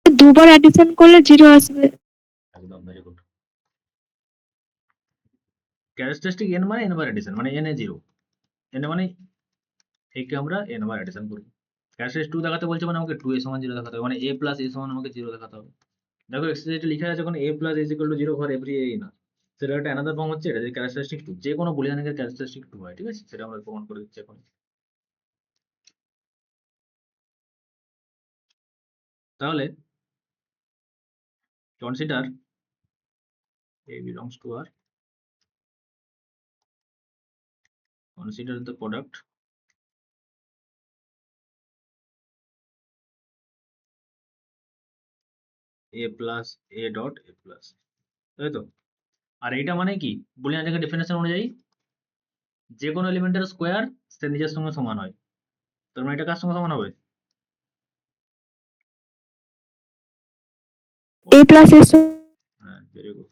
দুবার অ্যাডিশন করলে 0 আসবে। একদম ভেরি গুড। ক্যারেক্টারিস্টিক n মানে n বার এডিশন, মানে n এ 0, n মানে একে আমরা n বার এডিশন করব। ক্যারেক্টারিস্টিক 2 দেখাতে বলছে মানে আমাকে 2 এর সমান 0 দেখাতে হবে, মানে a প্লাস a সমান আমাকে 0 দেখাতে হবে। দেখো এক্সারসাইজে লেখা আছে কোনো a plus a equal to 0 for every a না, সেটা একটা অ্যানাদার ফর্ম হচ্ছে এটা, যে ক্যারেক্টারিস্টিক 2 যে কোনো বুলিয়ান এর ক্যারেক্টারিস্টিক 2 হয়, ঠিক আছে, সেটা আমরা প্রমাণ করে দিচ্ছি এখন। তাহলে consider a belongs to R, consider the product a plus a dot a plus, তাই তো। আর এইটা মানে কি, বুলিয়ান এর ডেফিনেশন অনুযায়ী যে কোনো এলিমেন্টের স্কোয়ার সে নিজের সঙ্গে সমান হয়, তার মানে এটা কার সঙ্গে সমান হবে, a plus s। হ্যাঁ ভেরি গুড,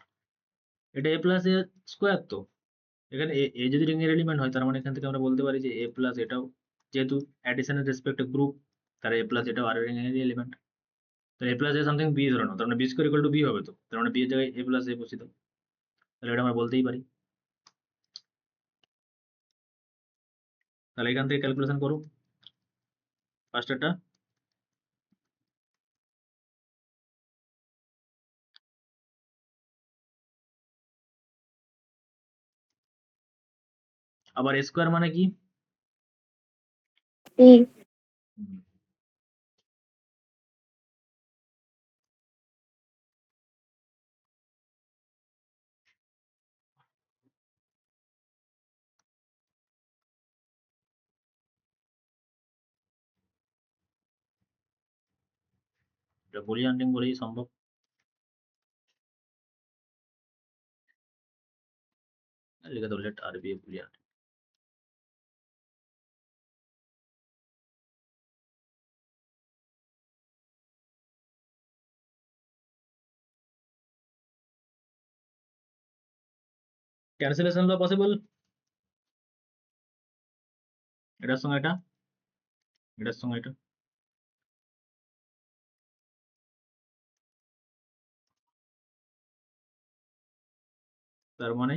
এটা a প্লাস a স্কোয়ার তো। এখানে এ যদি রিং এর এলিমেন্ট হয়, তার মানে এখান থেকে আমরা বলতে পারি যে a প্লাস এটাও যেহেতু অ্যাডিশনের রেসপেক্ট গ্রুপ, তার এ প্লাস এটা আর এর এলিমেন্ট, তাহলে A plus A something B ধরে নাও, তার মানে B square equal to B হবে, তো তার মানে বি এর জায়গায় এ প্লাস এ বসিয়ে দাও, তাহলে এটা আমরা বলতেই পারি। তাহলে এখান থেকে ক্যালকুলেশন করো ফার্স্টেরটা। আবার এ স্কোয়ার মানে কি? এ এটা বুলিয়ান রিং বলেই সম্ভব। লিখে দাও late R B A Boolean. Cancellation law possible, এটার সঙ্গে এটা, এটার সঙ্গে এটা, তার মানে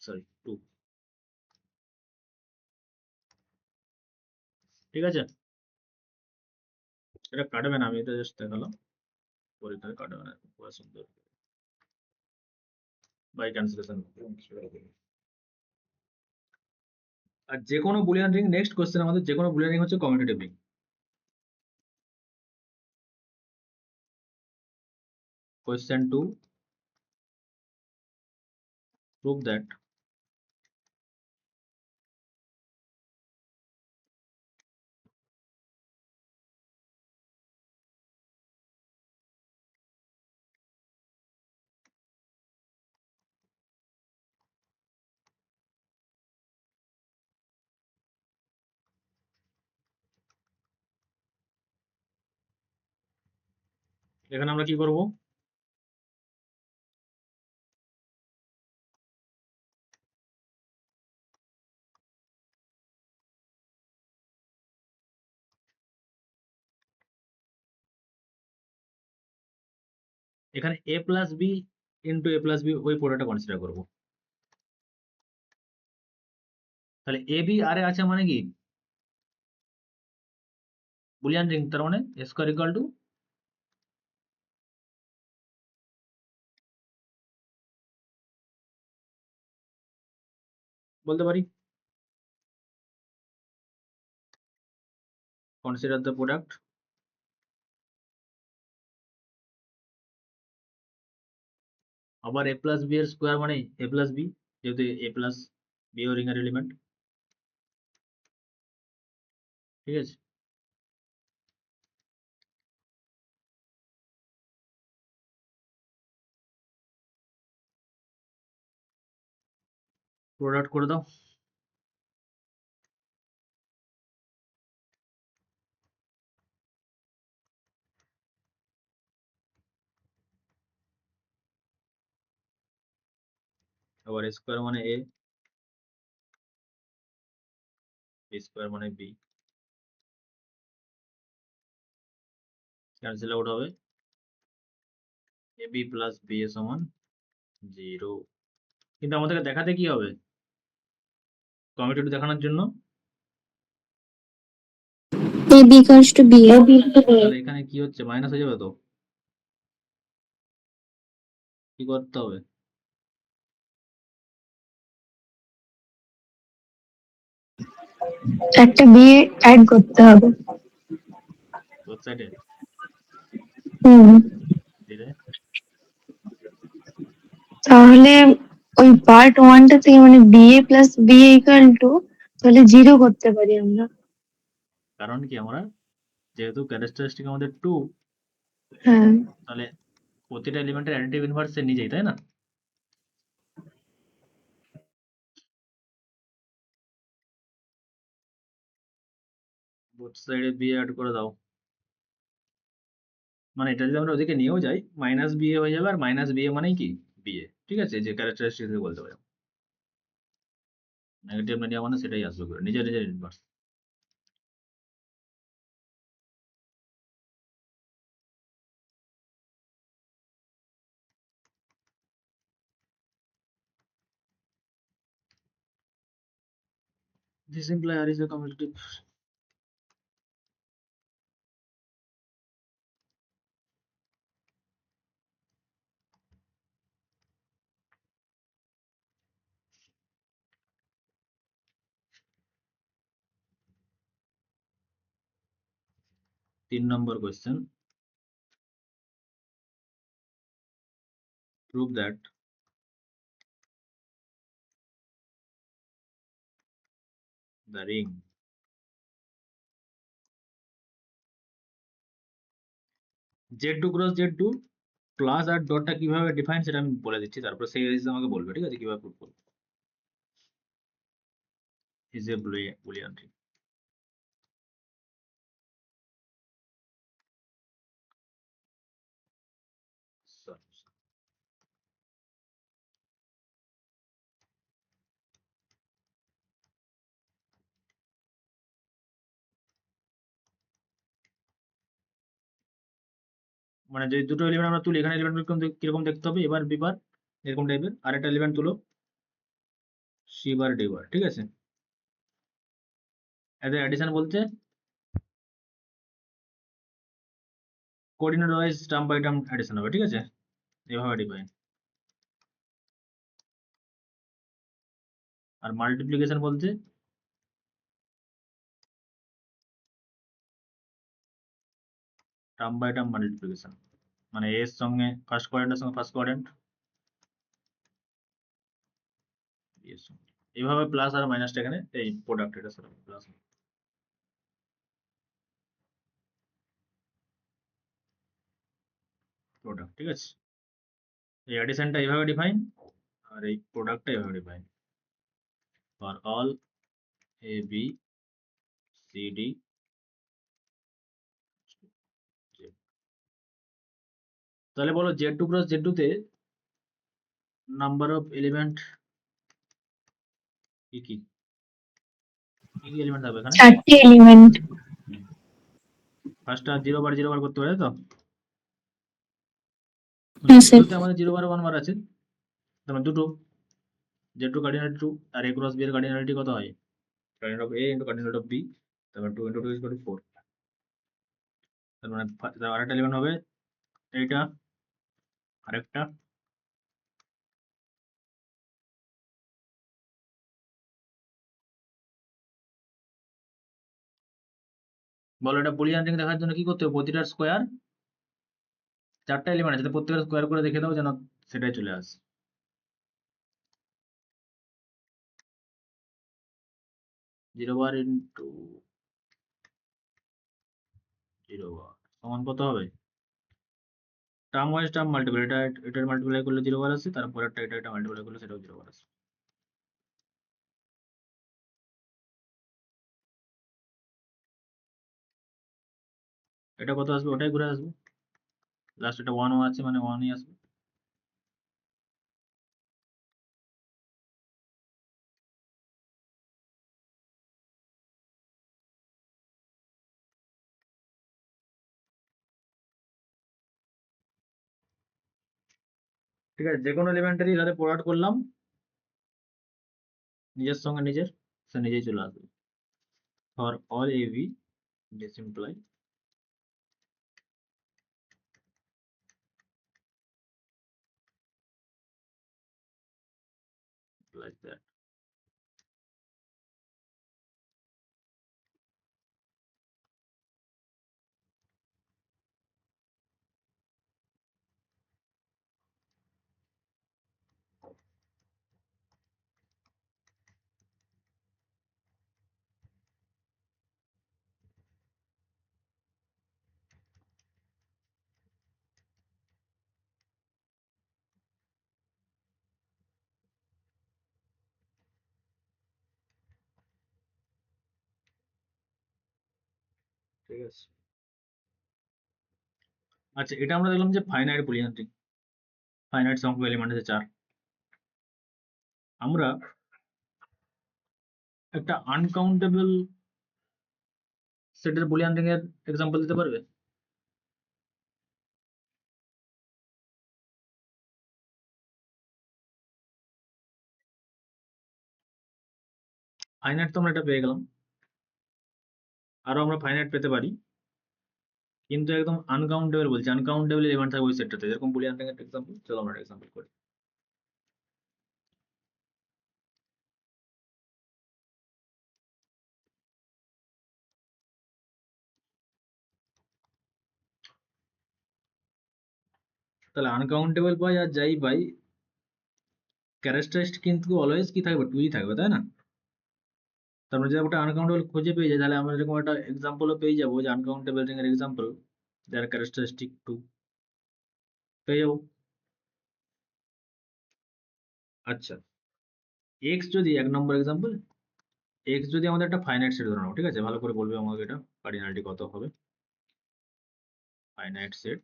সরি 2, ঠিক আছে। এটা কাটবে না, আমি এটা জাস্ট দেখালাম, পরীক্ষায় কাটবে না, পুরো সুন্দর বাই ক্যান্সেলেশন। আর যে কোনো বুলিয়ান রিং, নেক্সট কোশ্চেন আমাদের যে কোনো বুলিয়ান রিং হচ্ছে commutative ring. Question 2, prove that এখানে আমরা কি করব? এখানে a plus B into A plus B, ওই পুরোটা কনসিডার করব। তাহলে এ বি আর এ আছে মানে কি বুলিয়ান রিং, তার মানে এ স্কোয়ার ইকুয়াল টু, বলতে পারি কনসিডার দ্য প্রোডাক্ট, আবার এ প্লাস বি এর স্কোয়ার মানে এ প্লাস বি, যেহেতু এ প্লাস বি ও রিং এর এলিমেন্ট, ঠিক আছে। প্রোডাক্ট করে দাও, আবার এ স্কোয়ার মানে এ, বি স্কোয়ার মানে বি, ক্যান্সেল আউট হবে, A B plus B A সমান 0। কিন্তু আমাদেরকে দেখাতে কি হবে? কমিউটেটিভ দেখানোর জন্য A B equals to B A. তাহলে এখানে কি হচ্ছে, মাইনাস হয়ে যাবে, তো কি করতে হবে? একটা বি অ্যাড করতে হবে। বোথ সাইডে হুম, দিলে তাহলে ওই পার্ট ওয়ানটা থেকে মানে B A plus B equal to, তাহলে 0 করতে পারি আমরা। কারণ কি, আমরা যেহেতু ক্যারেক্টারিস্টিক আমাদের 2, হ্যাঁ, তাহলে প্রতিটা এলিমেন্টের অ্যাডিটিভ ইনভার্স সে নিজেই, তাই না? বোথ সাইডে বি অ্যাড করে দাও, মানে এটা যদি আমরা ওদিকে নিয়েও যাই মাইনাস বিএ হয়ে যাবে, আর মাইনাস বিএ মানেই কি বিএ, ঠিক আছে, যে ক্যারেক্টারিস্টিক বলতে পারি। নেগেটিভ মিডিয়া মানে সেটাই আসবে করে নিজের নিজের inverse. This imply R is a commutative. तीन number question. Prove that the ring Z2 cross Z2 plus আর ডটটা কিভাবে ডিফাইন সেটা আমি বলে দিচ্ছি, তারপর সেই হিসেবে আমাকে বলবে, ঠিক আছে, কিভাবে প্রুভ করবে। Is a Boolean ring. মানে যদি দুটো এলিমেন্ট আমরা তুলি, এখানে এলিমেন্ট কিরকম দেখতে হবে, এবার বিবার এরকম টাইপের, আরেকটা এলিমেন্ট তুলো সি বার ডি বার, ঠিক আছে। এদের অ্যাডিশন বলতে coordinate wise term by term addition হবে, ঠিক আছে, এভাবে ডিফাইন। আর মাল্টিপ্লিকেশন বলতে টার্ম বাই টার্ম মাল্টিপ্লিকেশন, মানে এর সঙ্গে ফার্স্ট কোয়াড্রেন্টের সঙ্গে ফার্স্ট কোয়াড্রেন্ট, এইভাবে প্লাস আর মাইনাসটা এখানে এই প্রোডাক্ট, এটা সব প্লাস প্রোডাক্ট, ঠিক আছে। এই অ্যাডিশনটা এইভাবে ডিফাইন, আর এই প্রোডাক্টটা এইভাবে define. For all A B C D, তাহলে বলো Z2 ক্রস Z2 তে নাম্বার অফ এলিমেন্ট কি কি কি কি এলিমেন্ট থাকবে এখানে? 4টি এলিমেন্ট। ফার্স্টটা 0 বার 0 বার করতে পারে, তো হ্যাঁ স্যার। Z2 তে আমাদের 0 বার 1 বার আছে, তার মানে দুটো Z2 কার্ডিনালিটি 2, আর A ক্রস B এর কার্ডিনালিটি কত হয়, cardinal of A into cardinal of B, তারপর 2 ইনটু 2 ইজ ইকুয়াল টু 4। তার মানে আরেকটা এলিমেন্ট হবে এইটা, আরেকটা, বলো এটা বুলিয়ান রিং দেখার জন্য কি করতে হবে, প্রতিটার স্কোয়ার, 4টা এলিমেন্ট আছে, প্রত্যেকের স্কোয়ার করে দেখে দাও যেন সেটাই চলে আসে। 0 বার ইনটু 0 বার সমান কত হবে, টার্ম ওয়াইজ টার্ম মাল্টিপল, এটার মাল্টিপ্লাই করলে 0 বার আসে, তারপরেরটা এটা মাল্টিপ্লাই করলে সেটাও 0 বার আসে। এটা কত আসবে, ওটাই ঘুরে আসবে, লাস্ট এটা 1 আছে মানে 1ই আসবে। ঠিক আছে, যে কোনো এলিমেন্টারি যাতে প্রোডাক্ট করলাম নিজের সঙ্গে নিজের, সে নিজেই চলে আসবে। For all A V this imply like that. ঠিক আছে। আচ্ছা, এটা আমরা দেখলাম যে ফাইনাইট বুলিয়ান রিং, ফাইনাইট সংখ্যক এলিমেন্ট আছে 4। আমরা একটা আনকাউন্টেবল সেটের বুলিয়ান রিং এর এক্সাম্পল দিতে পারবে? ফাইনাইট তো আমরা এটা পেয়ে গেলাম, আরো আমরা ফাইনাইট পেতে পারি, কিন্তু একদম আনকাউন্টেবল বলছি, আনকাউন্টেবল এলিমেন্ট থাকবে ওই সেটটাতে, যেরকম বুলিয়ান রিং এর এক্সাম্পল। চলো আমরা এক্সাম্পল করি। তাহলে আনকাউন্টেবল পাই আর যাই পাই, ক্যারেক্টারিস্টিক কিন্তু অলওয়েজ কি থাকবে, 2ই থাকবে, তাই না? তার মানে যদি একটা আনকাউন্টেবল খুঁজে পেয়ে যাই, তাহলে আমরা এরকম একটা এক্সাম্পলও পেয়ে যাবো যে আনকাউন্টেবল রিং এর এক্সাম্পল যার ক্যারেক্টারিস্টিক 2 পেয়ে যাবো। আচ্ছা, এক্স যদি 1 নম্বর এক্সাম্পল, এক্স যদি আমাদের একটা ফাইনাইট সেট ধরে নাও, ঠিক আছে? ভালো করে বলবে আমাকে এটা কার্ডিনালিটি কত হবে, ফাইনাইট সেট।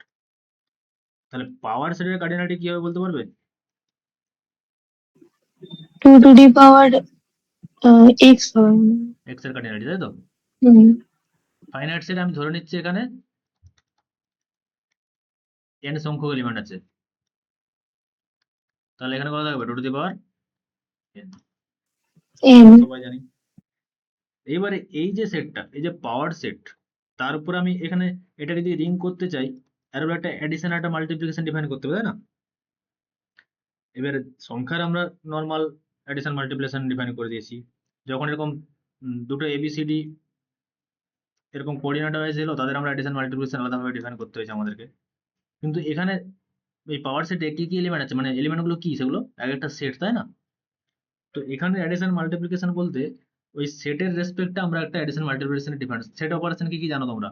তাহলে পাওয়ার সেটের কার্ডিনালিটি কি হবে বলতে পারবে? 2 to the power x হবে। এক্স এর কার্ডিনালিটি, তাই তো? হুম। ফাইনাইট সেট আমি ধরে নিচ্ছি এখানে n সংখ্যক এলিমেন্ট আছে, তাহলে এখানে কত থাকবে? 2 to the power n, n সবাই জানি। এইবারে এই যে সেটটা, এই যে পাওয়ার সেট, তার উপর আমি এখানে এটা যদি রিং করতে চাই, এর উপর একটা অ্যাডিশন একটা মাল্টিপ্লিকেশন ডিফাইন করতে হবে, তাই না? এবারে সংখ্যার আমরা নর্মাল অ্যাডিশন মাল্টিপ্লিকেশন ডিফাইন করে দিয়েছি। যখন এরকম দুটো এবিসিডি এরকম কোঅর্ডিনেট ওয়াইজ এলো, তাদের আমরা অ্যাডিশন মাল্টিপ্লিকেশন আলাদাভাবে ডিফাইন করতে হয়েছে আমাদেরকে। কিন্তু এখানে এই পাওয়ার সেটে কি কি এলিমেন্ট আছে, মানে এলিমেন্টগুলো কি, সেগুলো এক একটা সেট, তাই না? তো এখানে অ্যাডিশন মাল্টিপ্লিকেশন বলতে ওই সেটের রেসপেক্টে আমরা একটা অ্যাডিশন মাল্টিপ্লিকেশনের ডিফারেন্স, সেট অপারেশন কি কি জানো তোমরা?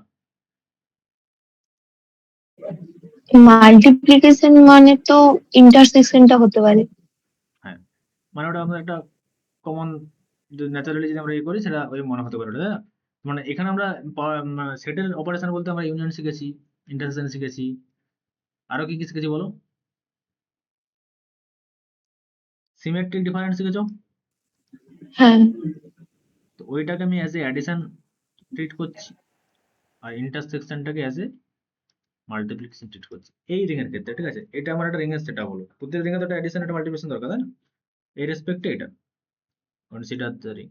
মাল্টিপ্লিকেশন মানে তো ইন্টারসেকশনটা হতে পারে। হ্যাঁ, মানে ওটা আমরা একটা কমন ন্যাচারালি যদি আমরা করি সেটা ওই মনে হতে পারে, তাই না? মানে এখানে আমরা সেটের অপারেশন বলতে আমরা ইউনিয়ন শিখেছি, ইন্টারসেকশন শিখেছি, আরো কি কি শিখেছি বলো? সিমেট্রিক ডিফারেন্স শিখেছো? হ্যাঁ। তো ওইটাকে আমি অ্যাজ এ অ্যাডিশন ট্রিট করছি, আর ইন্টারসেকশনটাকে অ্যাজ এ মাল্টিপ্লিকেশন ট্রিট করছি এই রিং এর ক্ষেত্রে, ঠিক আছে? এটা আমার একটা রিং এর সেটআপ হলো, প্রত্যেক রিং এ তো একটা অ্যাডিশন একটা মাল্টিপ্লিকেশন দরকার, তাই না? এই রেসপেক্টে এটা কনসিডার দ্য রিং।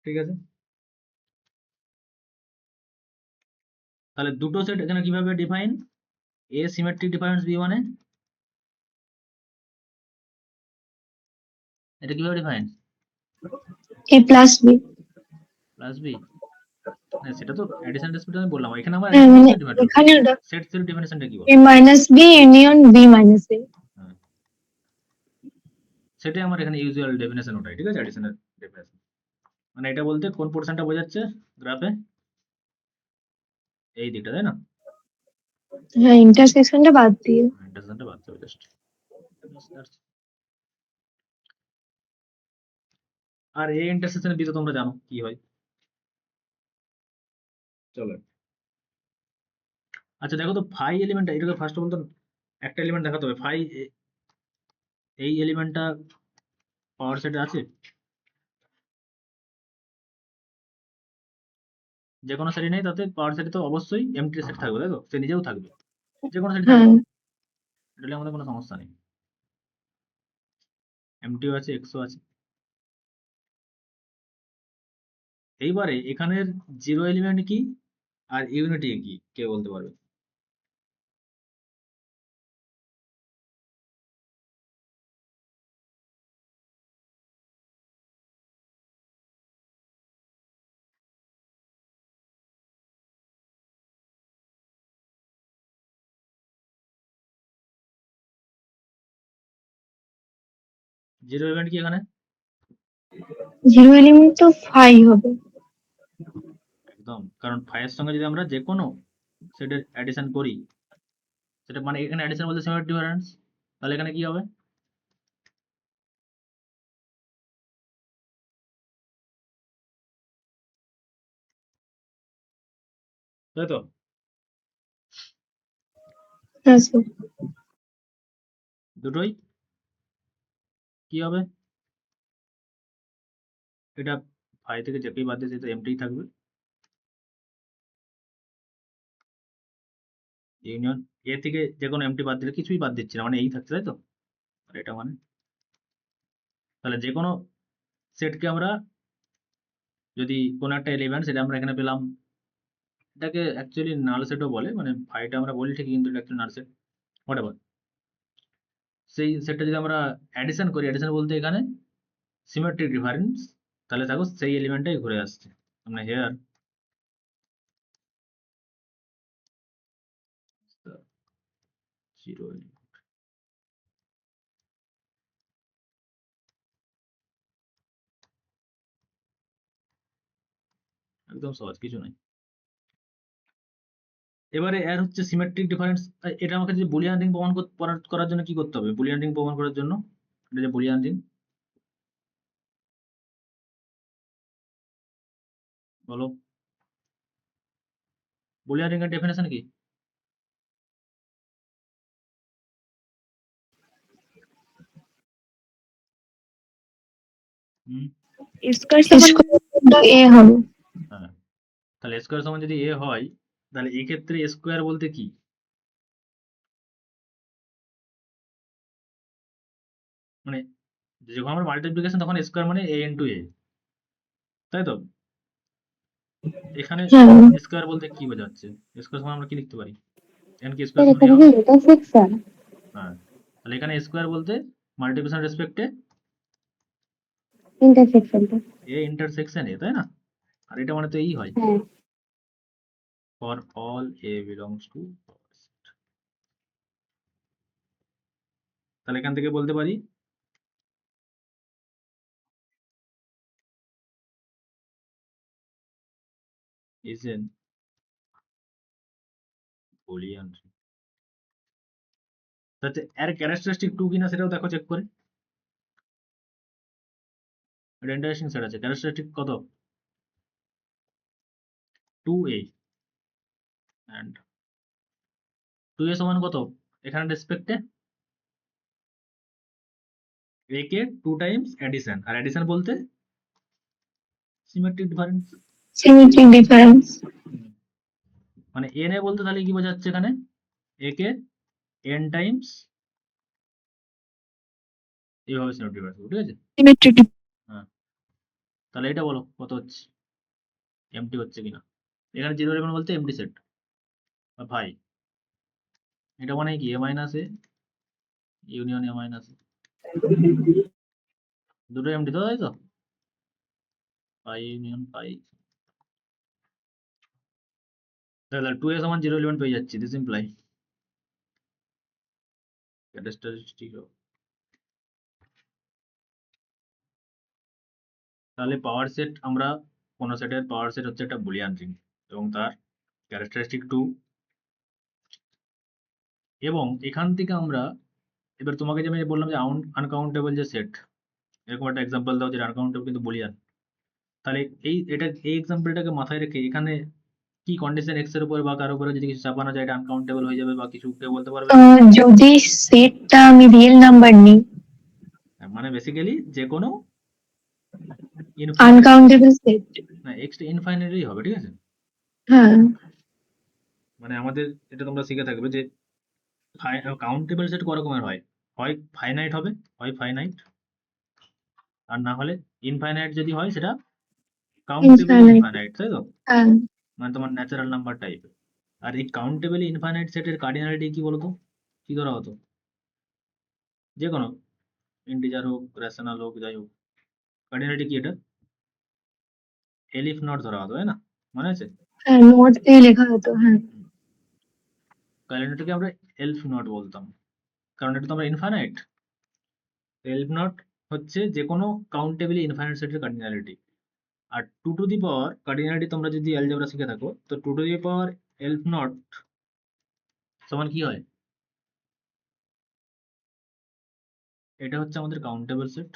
ঠিক আছে, তাহলে দুটো সেট এখানে কিভাবে define? A symmetric difference B মানে এটা কিভাবে define? a plus b। Plus B, না সেটা তো অ্যাডিশন রেসপেক্ট আমি বললাম, এখানে আমার হ্যাঁ, মানে সেট ডিফাইন করব। এখানে ওটা সেট সেল ডেফিনেশনটা কি বল? a minus b union b minus a। হ্যাঁ, সেটাই আমার এখানে ইউজুয়াল ডেফিনেশন ওটাই, ঠিক আছে? অ্যাডিশনের ডেফিনেশন মানে এটা বলতে কোন পোর্শনটা বোঝাচ্ছে গ্রাফে, এই দিকটা, তাই না? হ্যাঁ, ইন্টারসেকশনটা বাদ দিয়ে। ইন্টারসেকশনটা বাদ দেবে জাস্ট। আর এই ইন্টারসেকশন বি তো তোমরা জানো কি হয়। চলো, আচ্ছা দেখো তো ফাই এলিমেন্টটা, এটাকে ফার্স্ট অফ অল তো একটা এলিমেন্ট দেখাতে হবে। ফাই এই এলিমেন্টটা পাওয়ার সেটে আছে, যে কোনো সেটই নেই তাতে পাওয়ার সেটে তো অবশ্যই এমটি সেট থাকবে, তাই তো? সে নিজেও থাকবে, যে কোনো সেটই হ্যাঁ। থাকবে, এটা নিয়ে আমাদের কোনো সমস্যা নেই। এমটিও আছে, এক্সও আছে। এইবারে এখানের জিরো এলিমেন্ট কি আর ইউনিটি কি, কে বলতে পারবে? জিরো এলিমেন্ট কি এখানে? জিরো এলিমেন্ট তো ফাই হবে। একদম, কারণ ফাইয়ের সঙ্গে যদি আমরা যে কোনো সেটের অ্যাডিশন করি, সেটা মানে এখানে অ্যাডিশন বলতে সিমিলার ডিফারেন্স, তাহলে এখানে কি হবে? তাই তো? হ্যাঁ স্যার। দুটোই কি হবে? এটা 5 থেকে যেকেই বাদ দিয়েছে তো এমটিই থাকবে। ইউনিয়ন এ থেকে যে কোনো এমটি বাদ দিলে কিছুই বাদ দিচ্ছি না, মানে এই থাকছে, তাই তো? আর এটা মানে তাহলে যে কোনো সেটকে আমরা যদি কোনো একটা এলিমেন্ট সেটা আমরা এখানে পেলাম, এটাকে অ্যাকচুয়ালি নাল সেটও বলে, মানে ফাইটা আমরা বলি ঠিকই কিন্তু এটা অ্যাকচুয়ালি নাল সেট, হোয়াটএভার। সেই সেটটা যদি আমরা অ্যাডিশন করি, অ্যাডিশন বলতে এখানে সিমেট্রিক ডিফারেন্স, তাহলে দেখো সেই এলিমেন্টটাই ঘুরে আসছে, মানে হেয়ার জিরো। একদম সহজ, কিছু নাই। এবারে এর হচ্ছে সিমেট্রিক ডিফারেন্স, এটা আমাকে যে বুলিয়ান রিং প্রমাণ করার জন্য কি করতে হবে? বুলিয়ান রিং প্রমাণ করার জন্য এটা যে বুলিয়ান রিং, বলো বুলিয়ান রিং এর ডেফিনেশন কি? হুম, স্কয়ার সমান এ হবে। হ্যাঁ, তাহলে স্কোয়ার সমান যদি এ হয়, তাহলে এক্ষেত্রে স্কোয়ার বলতে কি? মানে যখন আমরা মাল্টিপ্লিকেশন তখন স্কোয়ার মানে এ ইন্টু এ, তাই তো? এখানে হ্যাঁ স্কোয়ার বলতে কি বোঝাচ্ছে? স্কোয়ার সমান আমরা কি লিখতে পারি? এন কি স্যার স্কোয়ার সমান এটা এ কি হবে? ইন্টারসেকশন? হ্যাঁ, তাহলে এখানে স্কোয়ার বলতে মাল্টিপ্লিকেশন রেসপেক্টে ইন্টারসেকশনটা। এ ইন্টারসেকশন এ, তাই না? আর এটা মানে তো এই হয়, হ্যাঁ for all A belongs to. তাহলে এখান থেকে বলতে পারি is an boolean ring। তাতে এর ক্যারেক্টারিস্টিক 2 কিনা সেটাও দেখো চেক করে। এটা ইন্টারেস্টিং সেট আছে, ক্যারেক্টারিস্টিক কত? 2a, এন্ড 2a সমান কত এখানে রেসপেক্টে? a কে 2 টাইমস অ্যাডিশন, আর অ্যাডিশন বলতে সিমেট্রিক ডিফারেন্স। Symmetric difference. মানে n এ বলতে তাহলে কি বোঝাচ্ছে এখানে? a কে n টাইমস এইভাবে সিমেট্রিক ডিফারেন্স, ঠিক আছে? সিমেট্রিক। হ্যাঁ, তাহলে এটা বলো কত হচ্ছে, এমটি হচ্ছে কিনা? এখানে জিরো এলিমেন্ট বলতে এমটি সেট ভাই, এটা মানে কি A minus A union A minus A, দুটো এমটি তো, তাই তো? পাই ইউনিয়ন পাই, তাহলে 2a সমান 0 এলিমেন্ট পেয়ে যাচ্ছি, দিস ইমপ্লাই ক্যারেক্টারিস্টিক। তাহলে পাওয়ার সেট, আমরা কোন সেটের পাওয়ার সেট হচ্ছে একটা বুলিয়ান রিং এবং তার ক্যারেক্টারিস্টিক 2, এবং এখান থেকে আমরা এবার তোমাকে যে আমি বললাম যে আনকাউন্টেবল যে সেট, এরকম একটা এক্সাম্পল দাও যে আনকাউন্টেবল কিন্তু বুলিয়ান, তাহলে এই এক্সাম্পলটাকে মাথায় রেখে এখানে কি কন্ডিশন এক্স এর উপর বা কার উপরে যদি কিছু চাপানো যায় এটা আনকাউন্টেবল হয়ে যাবে বা কিছু, কেউ বলতে পারবে? যদি সেটটা আমি রিয়েল নাম্বার নিই, মানে বেসিক্যালি যে কোনো ইনফাইনাইট, আনকাউন্টেবল সেট। না এক্স ইনফাইনাইটই হবে, ঠিক আছে? হ্যাঁ মানে আমাদের এটা তোমরা শিখে থাকবে যে কাউন্টেবল সেট ক রকমের হয়, হয় ফাইনাইট হবে, হয় ফাইনাইট, আর না হলে ইনফাইনাইট যদি হয় সেটা কাউন্টেবল ইনফাইনাইট। ইনফাইনাইট, তাই তো? হ্যাঁ মানে তোমার ন্যাচারাল নাম্বার টাইপের। আর এই কাউন্টেবল ইনফাইনাইট সেটের কার্ডিনালিটি কি বলতো? কি ধরা হতো? যে কোনো ইন্টিজার হোক, রেশনাল হোক, যাই হোক, কার্ডিনালিটি কি এটা? এলিফ নট ধরা হতো, তাই না? মনে আছে? হ্যাঁ নোট দিয়ে লেখা হতো। হ্যাঁ কার্ডিনালিটিকে আমরা এলফ নট বলতাম, কারণ এটা তো আমরা ইনফাইনাইট। এলফ নট হচ্ছে যে কোনো কাউন্টেবলি ইনফাইনাইট সেটের কার্ডিনালিটি। আর 2 টু দি পাওয়ার কার্ডিনালিটি তোমরা যদি অ্যালজেব্রা শিখে থাকো, তো 2 to the power aleph naught সমান কি হয়? এটা হচ্ছে আমাদের কাউন্টেবল সেট,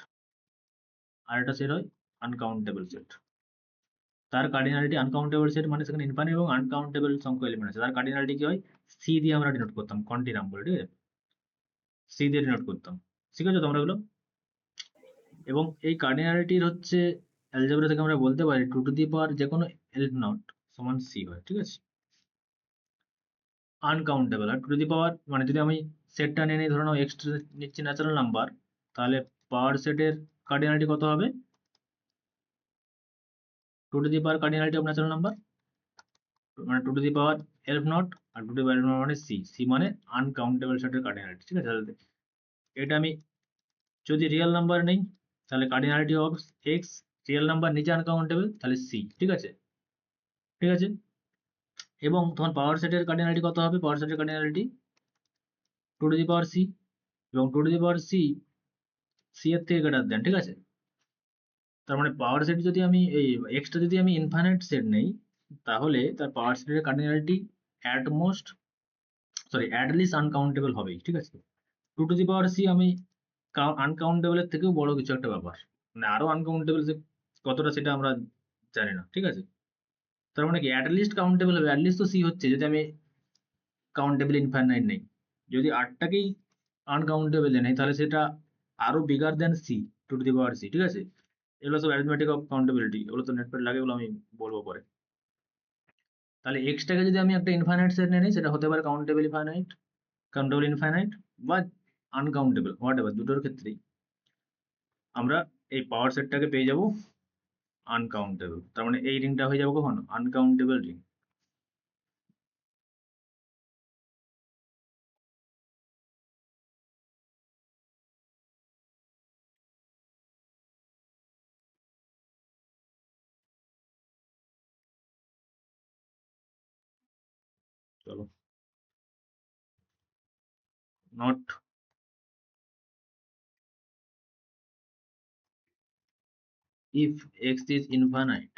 আর এটা সেট হয় আনকাউন্টেবল সেট। তার কার্ডিনালিটি আনকাউন্টেবল সেট মানে সেখানে ইনফাইনাইট এবং আনকাউন্টেবল সংখ্যক এলিমেন্ট আছে, তার কার্ডিনালিটি কি হয় সি দিয়ে আমরা ডিনোট করতাম, কন্টিনাম বলে, ঠিক আছে, সি দিয়ে ডিনোট করতাম। ঠিক আছে তোমরা এগুলো। এবং এই কার্ডিনালিটির হচ্ছে অ্যালজেব্রা থেকে আমরা বলতে পারি 2 টু দি পাওয়ার যে কোনো এলফ নট সমান সি হয়, ঠিক আছে। Uncountable R 2 to the power মানে যদি আমি সেটটা নিয়ে নিই, ধরে নাও এক্স নিচ্ছি ন্যাচারাল নাম্বার, তাহলে পাওয়ার সেটের কার্ডিনালিটি কত হবে, 2 to the power cardinality of natural number মানে 2 to the power aleph naught, আর 2 টু দি পাওয়ার মানে সি, সি মানে আনকাউন্টেবল সেটের কার্ডিনালিটি, ঠিক আছে। তাহলে এটা আমি যদি রিয়েল নাম্বার নেই তাহলে cardinality of x, real number নিচে আনকাউন্টেবল তাহলে সি, ঠিক আছে, ঠিক আছে। এবং তোমার পাওয়ার সেটের কার্ডিনালিটি কত হবে, পাওয়ার সেটের cardinality 2 to the power C, এবং 2 to the power C C এর থেকে গ্রেটার দেন, ঠিক আছে। তার মানে পাওয়ার সেট যদি আমি এই এক্সটা যদি আমি ইনফাইনাইট সেট নেই, তাহলে তার পাওয়ার সেটের cardinality at most at least uncountable হবেই, ঠিক আছে। 2 টু দি পাওয়ার সি আমি আনকাউন্টেবলের থেকেও বড় কিছু একটা ব্যাপার, মানে আরো আনকাউন্টেবল কতটা সেটা আমরা জানি না, ঠিক আছে। তার মানে কি অ্যাট লিস্ট কাউন্টেবল হবে, অ্যাট লিস্ট তো সি হচ্ছে যদি আমি কাউন্টেবল ইনফাইনাইট নেই, যদি আটটাকেই আনকাউন্টেবল নেই তাহলে সেটা আরো bigger than C, 2 to the power C, ঠিক আছে। এগুলো সব অ্যারিথমেটিক অফ কাউন্টেবিলিটি, এগুলো তো নেটপ্যাড লাগে, এগুলো আমি বলবো পরে। তাহলে এক্সটাকে যদি আমি একটা ইনফাইনাইট সেট নিয়ে নিই, সেটা হতে পারে কাউন্টেবল ইনফাইনাইট, কাউন্টেবল ইনফাইনাইট বা আনকাউন্টেবল, হোয়াট এভার, দুটোর ক্ষেত্রেই আমরা এই পাওয়ার সেটটাকে পেয়ে যাব আনকাউন্টেবল। তার মানে এই রিংটা হয়ে যাবে কখন আনকাউন্টেবল রিং। চলো, not if x is infinite,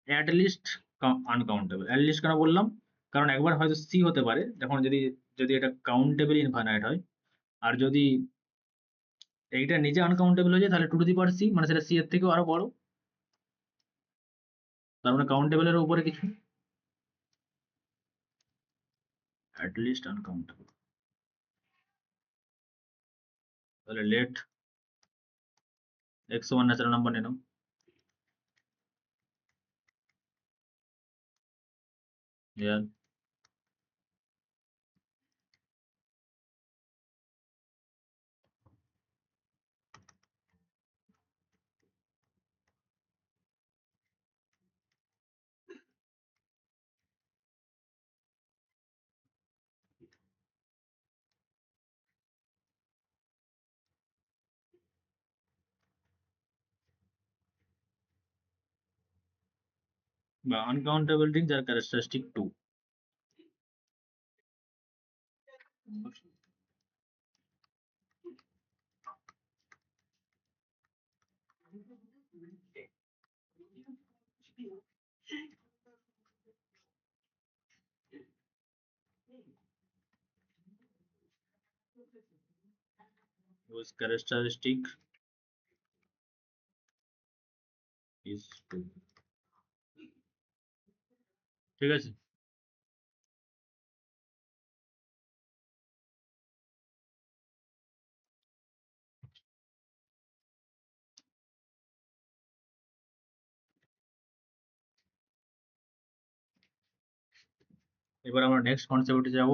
at least uncountable. at least কেন বললাম, কারণ একবার হয়তো সি হতে পারে, যখন যদি যদি এটা কাউন্টেবল ইনফাইনাইট হয়, আর যদি এইটা নিজে আনকাউন্টেবল হয়ে যায় তাহলে 2 টু দি পাওয়ার সি মানে সেটা সি এর থেকেও আরো বড়, তার মানে কাউন্টেবলের উপরে কিছু, at least আনকাউন্টেবল। তাহলে let X one natural number নিয়ে নাও, ইয়ার বা আনকাউন্টেবল রিং যার ক্যারেক্টারিস্টিক 2। whose characteristic is 2, ঠিক আছে। এবার আমরা নেক্সট কনসেপ্টে যাব।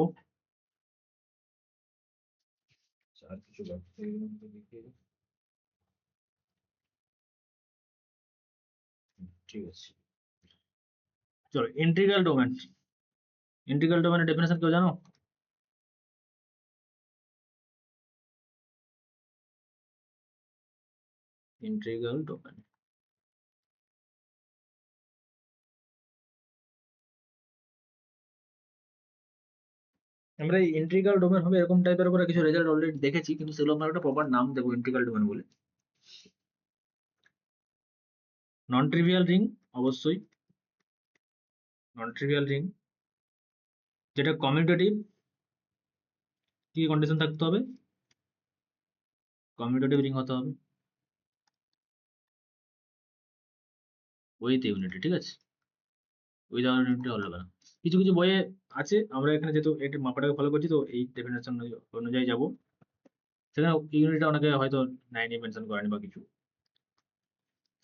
আর কিছু বাকি থাকলে আমাকে দেখিয়ে দাও। ঠিক আছে, চলো ইন্টিগ্রাল ডোমেন। ইন্টিগ্রাল ডোমেনের ডেফিনেশন কেউ জানো? ইন্টিগ্রাল ডোমেন, আমরা এই ইন্টিগ্রাল ডোমেন হবে এরকম টাইপের করে কিছু রেজাল্ট অলরেডি দেখেছি, কিন্তু সেগুলো আমরা একটা প্রপার নাম দেবো ইন্টিগ্রাল ডোমেন বলে। নন ট্রিভিয়াল রিং অবশ্যই নন ট্রিভিয়াল রিং যেটা কমিউটেটিভ কি কন্ডিশন থাকতে হবে, কমিউটেটিভ রিং হতে হবে উইথ ইউনিটি, ঠিক আছে, উইদাউট ইউনিটি হলো না। কিছু কিছু বইয়ে আছে, আমরা এখানে যেহেতু এটা মাপাটাকে ফলো করছি তো এই ডেফিনেশন অনুযায়ী যাব, সেখানে ইউনিটটা অনেকে হয়তো নাইনে মেনশন করেনি বা কিছু,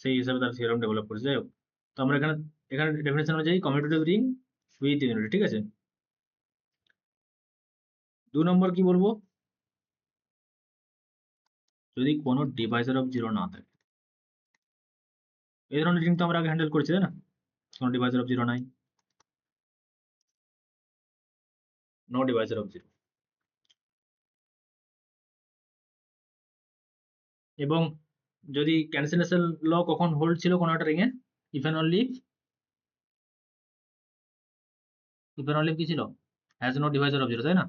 সেই হিসাবে তার থিওরাম ডেভেলপ করেছে। যাই হোক, তো আমরা এখানে এখানে ডেফিনেশন অনুযায়ী কমিউটেটিভ রিং উইথ ইউনিটি, ঠিক আছে। 2 নম্বর কি বলবো, যদি কোনো ডিভাইজার অফ জিরো না থাকে। এই ধরনের রিং তো আমরা আগে হ্যান্ডেল করেছি, তাই না? কোনো ডিভাইজার অফ জিরো নাই, নো ডিভাইজার অফ জিরো। এবং যদি ক্যান্সেলেশন ল কখন হোল্ড ছিল কোনো একটা রিংয়ে, ইফ এন্ড অনলি কি ছিল, has no divisor of zero, তাই না?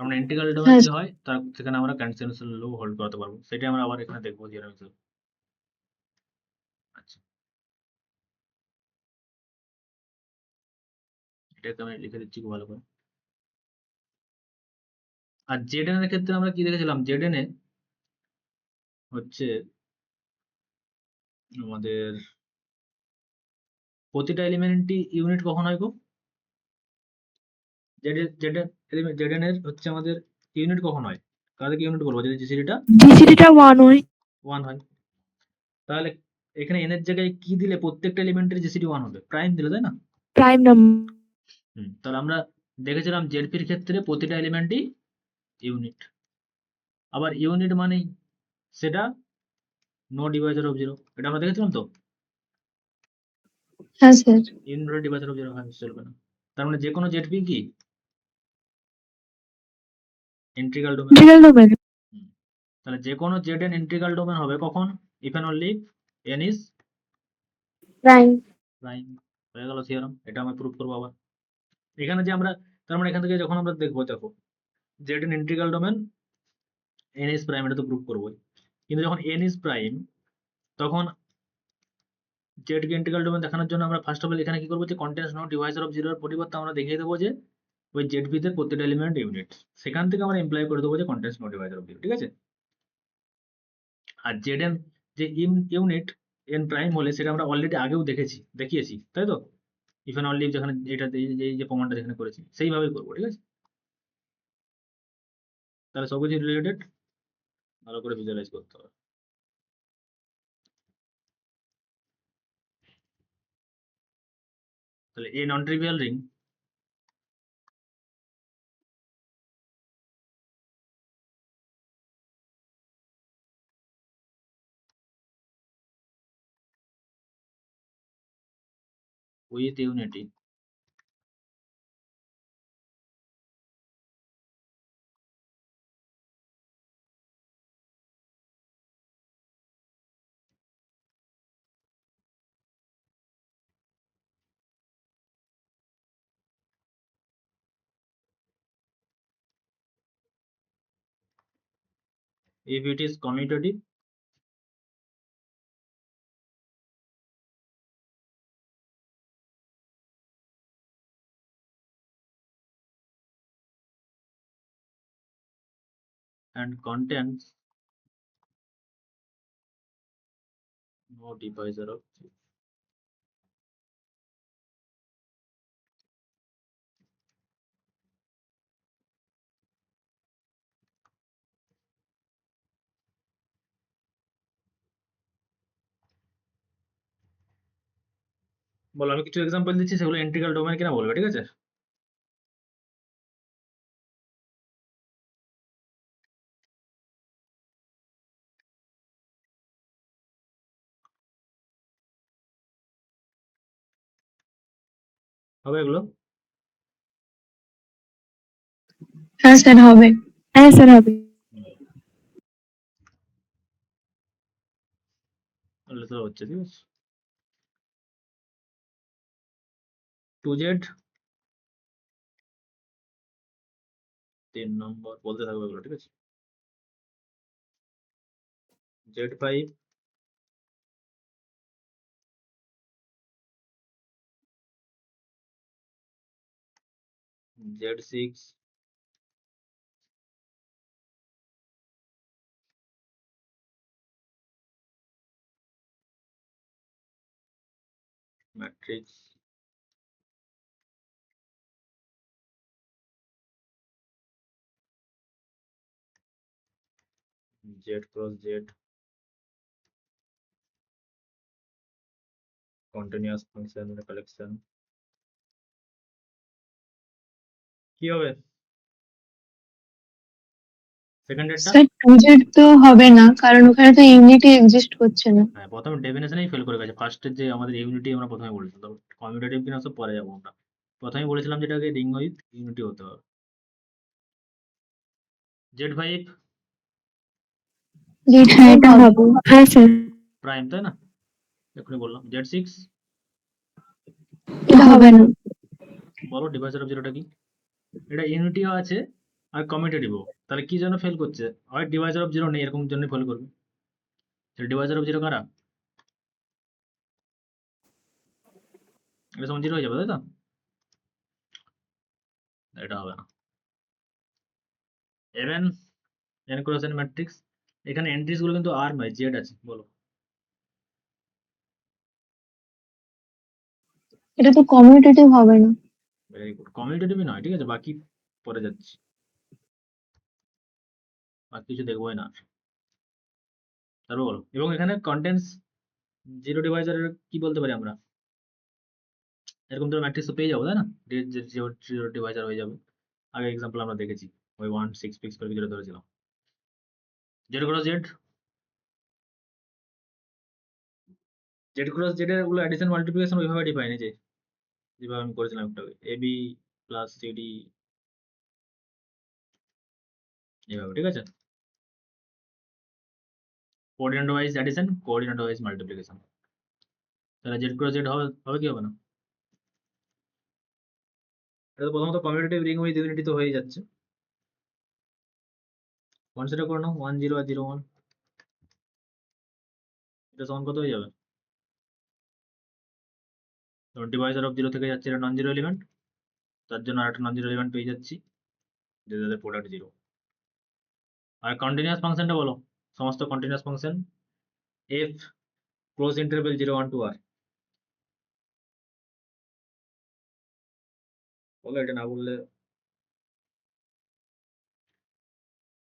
আমরা ইন্টিগ্রাল ডোমেন হ্যাঁ যদি হয় তার সেখানে আমরা ক্যান্সেলেশন ল হোল্ড করাতে পারবো, সেটা আমরা আবার এখানে দেখবো থিওরাম হিসেবে। আচ্ছা, এটাকে আমি লিখে দিচ্ছি খুব ভালো করে। আর জেডএন এর ক্ষেত্রে আমরা কি দেখেছিলাম, জেডএন এ হচ্ছে আমাদের প্রতিটা এলিমেন্টই ইউনিট কখন হয় গো, জেডএন এর হচ্ছে আমাদের ইউনিট কখন হয়, কাদেরকে ইউনিট বলবো যদি জিসিডিটা জিসিডিটা 1 হয়। 1 হয়, তাহলে এখানে এন এর জায়গায় কি দিলে প্রত্যেকটা এলিমেন্টের জিসিডি 1 হবে, প্রাইম দিলে, তাই না? Prime number. তাহলে আমরা দেখেছিলাম জেডপির ক্ষেত্রে প্রতিটা এলিমেন্টই ইউনিট, আবার ইউনিট মানেই সেটা নো ডিভাইজার অফ জিরো, এটা আমরা দেখেছিলাম তো, হ্যাঁ sir. Unit Deviser of zero হয় চলবে না। তার মানে যে কোনো জেডপি কি ইন্টিগ্রাল ডোমেন, ইন্টিগ্রাল ডোমেন। তাহলে যে কোনো জেড এন ইন্টিগ্রাল ডোমেন হবে কখন, if and only N is prime. Prime. হয়ে গেল থিওরাম, এটা আমরা প্রুফ করবো আবার এখানে যে আমরা, তার মানে এখান থেকে যখন আমরা দেখবো, দেখো Z N integral domain N is prime, এটা তো প্রুফ করবোই, কিন্তু যখন এন ইজ প্রাইম তখন জেড কে ইন্টিগ্রাল ডোমেন দেখানোর জন্য আমরা ফার্স্ট অফ অল এখানে কি করবো, যে কন্টেন্টস নো ডিভাইজার অফ জিরোর পরিবর্তে আমরা দেখিয়ে দেবো যে ওই জেড ভি তে প্রত্যেকটা এলিমেন্ট ইউনিট, সেখান থেকে আমরা ইমপ্লাই করে দেবো যে contents no divisor of zero, ঠিক আছে। আর জেড এন যে ইউনিট এন প্রাইম হলে সেটা আমরা অলরেডি আগেও দেখিয়েছি, তাই তো, ইফ এন্ড অনলি যেখানে এটা এই যে প্রমাণটা যেখানে করেছি সেইভাবেই করবো, ঠিক আছে। তাহলে সবকিছু রিলেটেড, ভালো করে ভিজুয়ালাইজ করতে হবে। তাহলে a non trivial ring with unity if it is commutative and contains no divisor of zero. বলো, আমি কিছু এক্সাম্পল দিচ্ছি, সেগুলো ইন্টিগ্রাল ডোমেন কিনা বলবে, ঠিক আছে। হবে এগুলো, হ্যাঁ স্যার হবে। হ্যাঁ স্যার হবে। তাহলে তো হচ্ছে, ঠিক আছে। 2z 3 নম্বর বলতে থাকবে এগুলো, ঠিক আছে। z5 z6 matrix z cross z continuous function collection কি হবে সেকেন্ড ডেটটা? স্যার 2z তো হবে না, কারণ ওখানে তো ইউনিটি এক্সিস্ট করছে না। হ্যাঁ, প্রথমে ডেফিনেশনেই ফেল করে গেছে। ফার্স্টের যে আমাদের ইউনিটি আমরা প্রথমে বলেছিলাম, তবে কমিউটেটিভ কিনা সব পরে যাবো আমরা। প্রথমেই বলেছিলাম যেটাকে রিং উইথ ইউনিটি হতে হবে। z5 হ্যাঁ, এটা হবে। হ্যাঁ স্যার, প্রাইম, তাই না? এক্ষুনি বললাম। z6 এটা হবে না। বলো ডিভাইজার অফ জিরোটা কি? এটা ইউনিটিও আছে আর কমিউটেটিভও। তাহলে কি জন্য ফেল করছে? হয় ডিভাইজার অফ জিরো নেই, এরকম জন্য ফেল করবে। ডিভাইজার অফ জিরো কারা? এটা সমান জিরো হয়ে যাবে, তাই তো? এটা হবে না। এভেন এন ক্রস এন ম্যাট্রিক্স, এখানে এন্ট্রিস গুলো কিন্তু আর নয়, জেড আছে। বলো। এটা তো কমিউটেটিভ হবে না। ভেরি গুড, কমিউটেটিভই নয়, ঠিক আছে। বাকি পরে যাচ্ছি, বাকি কিছু দেখবোই না। তারপর বলো। এবং এখানে কন্টেন্টস জিরো ডিভাইজারের কি বলতে পারি আমরা? এরকম তো ম্যাট্রিক্স তো পেয়ে যাবো, তাই না? জিরো ডিভাইজার হয়ে যাবে। আগে এক্সাম্পল আমরা দেখেছি, ওই 1 6 ফিক্স করে যেটা ধরেছিলাম। Z cross Z, Z cross Z এর গুলো অ্যাডিশন মাল্টিপ্লিকেশন ওইভাবে ডিফাইন, যে যেভাবে আমি করেছিলাম একটু আগে, এবি প্লাস সিডি এইভাবে, ঠিক আছে। Coordinate wise addition, coordinate wise multiplication. তাহলে জেড ক্রস জেড হবে, হবে কি হবে না? এটা তো প্রথমত কমিউটেটিভ রিং উইথ ইউনিটি তো হয়ে যাচ্ছে। কনসিডার করে নাও 1 0 আর 0 1, এটা সমান কত হয়ে যাবে? ডিভাইজার অফ জিরো থেকে যাচ্ছে, এটা নন জিরো এলিমেন্ট, তার জন্য আরেকটা নন জিরো এলিমেন্ট পেয়ে যাচ্ছি, যে তাদের প্রোডাক্ট জিরো। আর কন্টিনিউয়াস ফাংশনটা বলো, সমস্ত continuous function F close interval 0 1 2 আর, বলো। এটা না বললে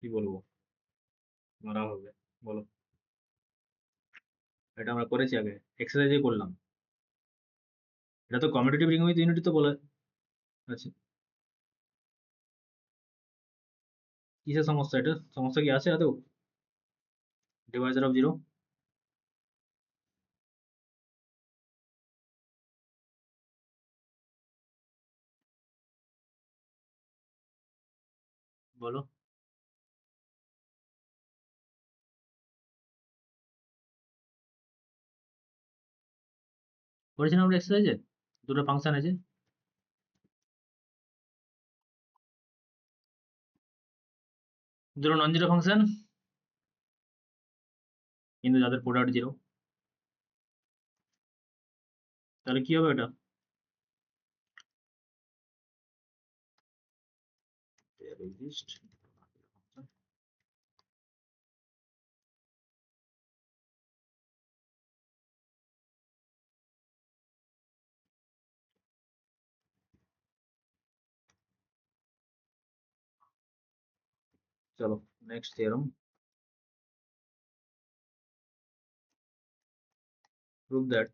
কি বলবো, মারা হবে। বলো। এটা আমরা করেছি আগে, এক্সারসাইজে করলাম। এটা তো কমিউটেটিভ রিং উইথ ইউনিটি তো বলে আছে। কিসের সমস্যা? এটা সমস্যা কি আছে আদৌ? ডিভাইজার অফ জিরো বলো। করেছিলাম আমরা এক্সারসাইজে, দুটো ফাংশন আছে, দুটো নন জিরো ফাংশন, কিন্তু যাদের প্রোডাক্ট জিরো। তাহলে কি হবে এটা? There exist চলো next theorem, prove that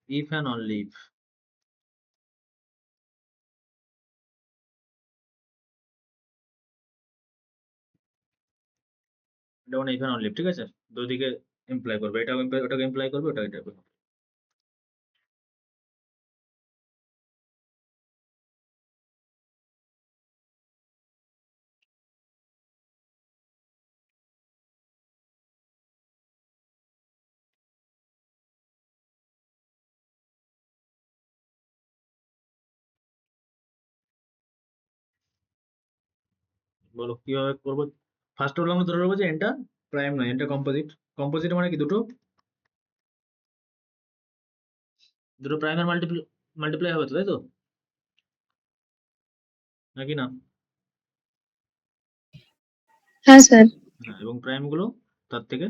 if and only if, এটা মানে if and only if, ঠিক আছে। দুদিকে ইমপ্লাই করবে, এটা ওটাকে ইমপ্লাই করবে, ওটা এটা করবে। বলো কিভাবে করবো। ফার্স্ট অফ অল আমরা ধরে নেবো যে এনটা প্রাইম নয়, এনটা কম্পোজিট। কম্পোজিট মানে কি দুটো দুটো প্রাইমের মাল্টিপ্লাই হবে তো, তাই তো নাকি না? হ্যাঁ স্যার। হ্যাঁ, এবং প্রাইম গুলো তার থেকে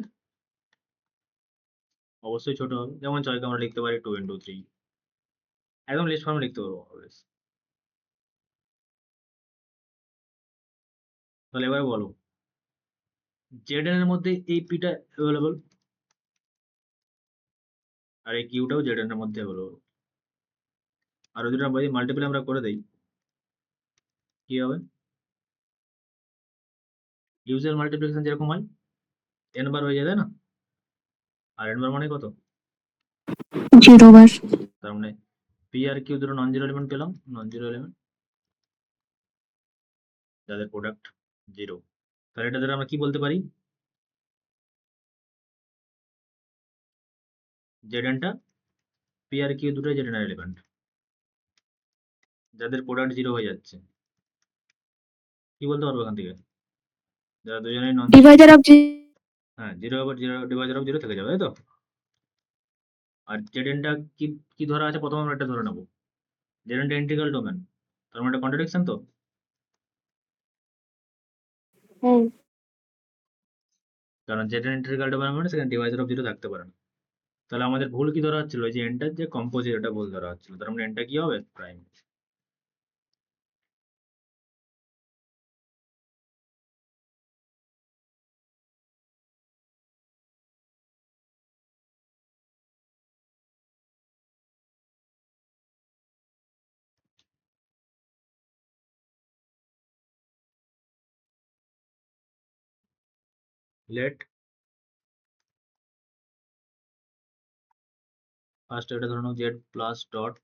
অবশ্যই ছোট হবে। যেমন 6 কে আমরা লিখতে পারি 2 × 3, একদম লিস্ট ফর্মে লিখতে পারবো always। তাহলে এবার বলো জেড এর মধ্যে এই পিটা অ্যাভেলেবল, আর এই কিউটাও জেড এর মধ্যে অ্যাভেলেবল। আর যদি মাল্টিপ্লাই আমরা করে দেই কি হবে, ইউজুয়াল মাল্টিপ্লিকেশন যেরকম হয় n বার হয়ে যায়, তাই না? আর n বার মানে কত? 0 বার। তার মানে পি আর কিউ দুটো নন জিরো এলিমেন্ট পেলাম, নন জিরো এলিমেন্ট যাদের প্রোডাক্ট 0। তাহলে এটা দ্বারা আমরা কি বলতে পারি, জেড এনটা পি আর কিউ দুটোই জেড এন এলিমেন্ট যাদের প্রোডাক্ট 0 হয়ে যাচ্ছে। কি বলতে পারবো এখান থেকে, যারা দুজনেই নন, ডিভাইজার অফ হ্যাঁ 0 আবার 0 ডিভাইজার অফ 0 থেকে যাবে, তাই তো? আর জেড এনটা কি কি ধরা আছে, প্রথমে আমরা এটা ধরে নেবো জেড এনটা ইন্টিগ্রাল ডোমেন, তার মানে এটা কন্ট্রাডিকশন তো। হ্যাঁ। কারণ জেড এন ইন্টিগ্রাল ডোমেন মানে সেখানে ডিভাইজার অফ 0 থাকতে পারে না। তাহলে আমাদের ভুল কি ধরা হচ্ছিল, যে এনটার যে কম্পোজিট এটা ভুল ধরা হচ্ছিল, তার মানে এনটা কি হবে প্রাইম। লেট ফার্স্ট এটা ধরে নাও জেড প্লাস ডট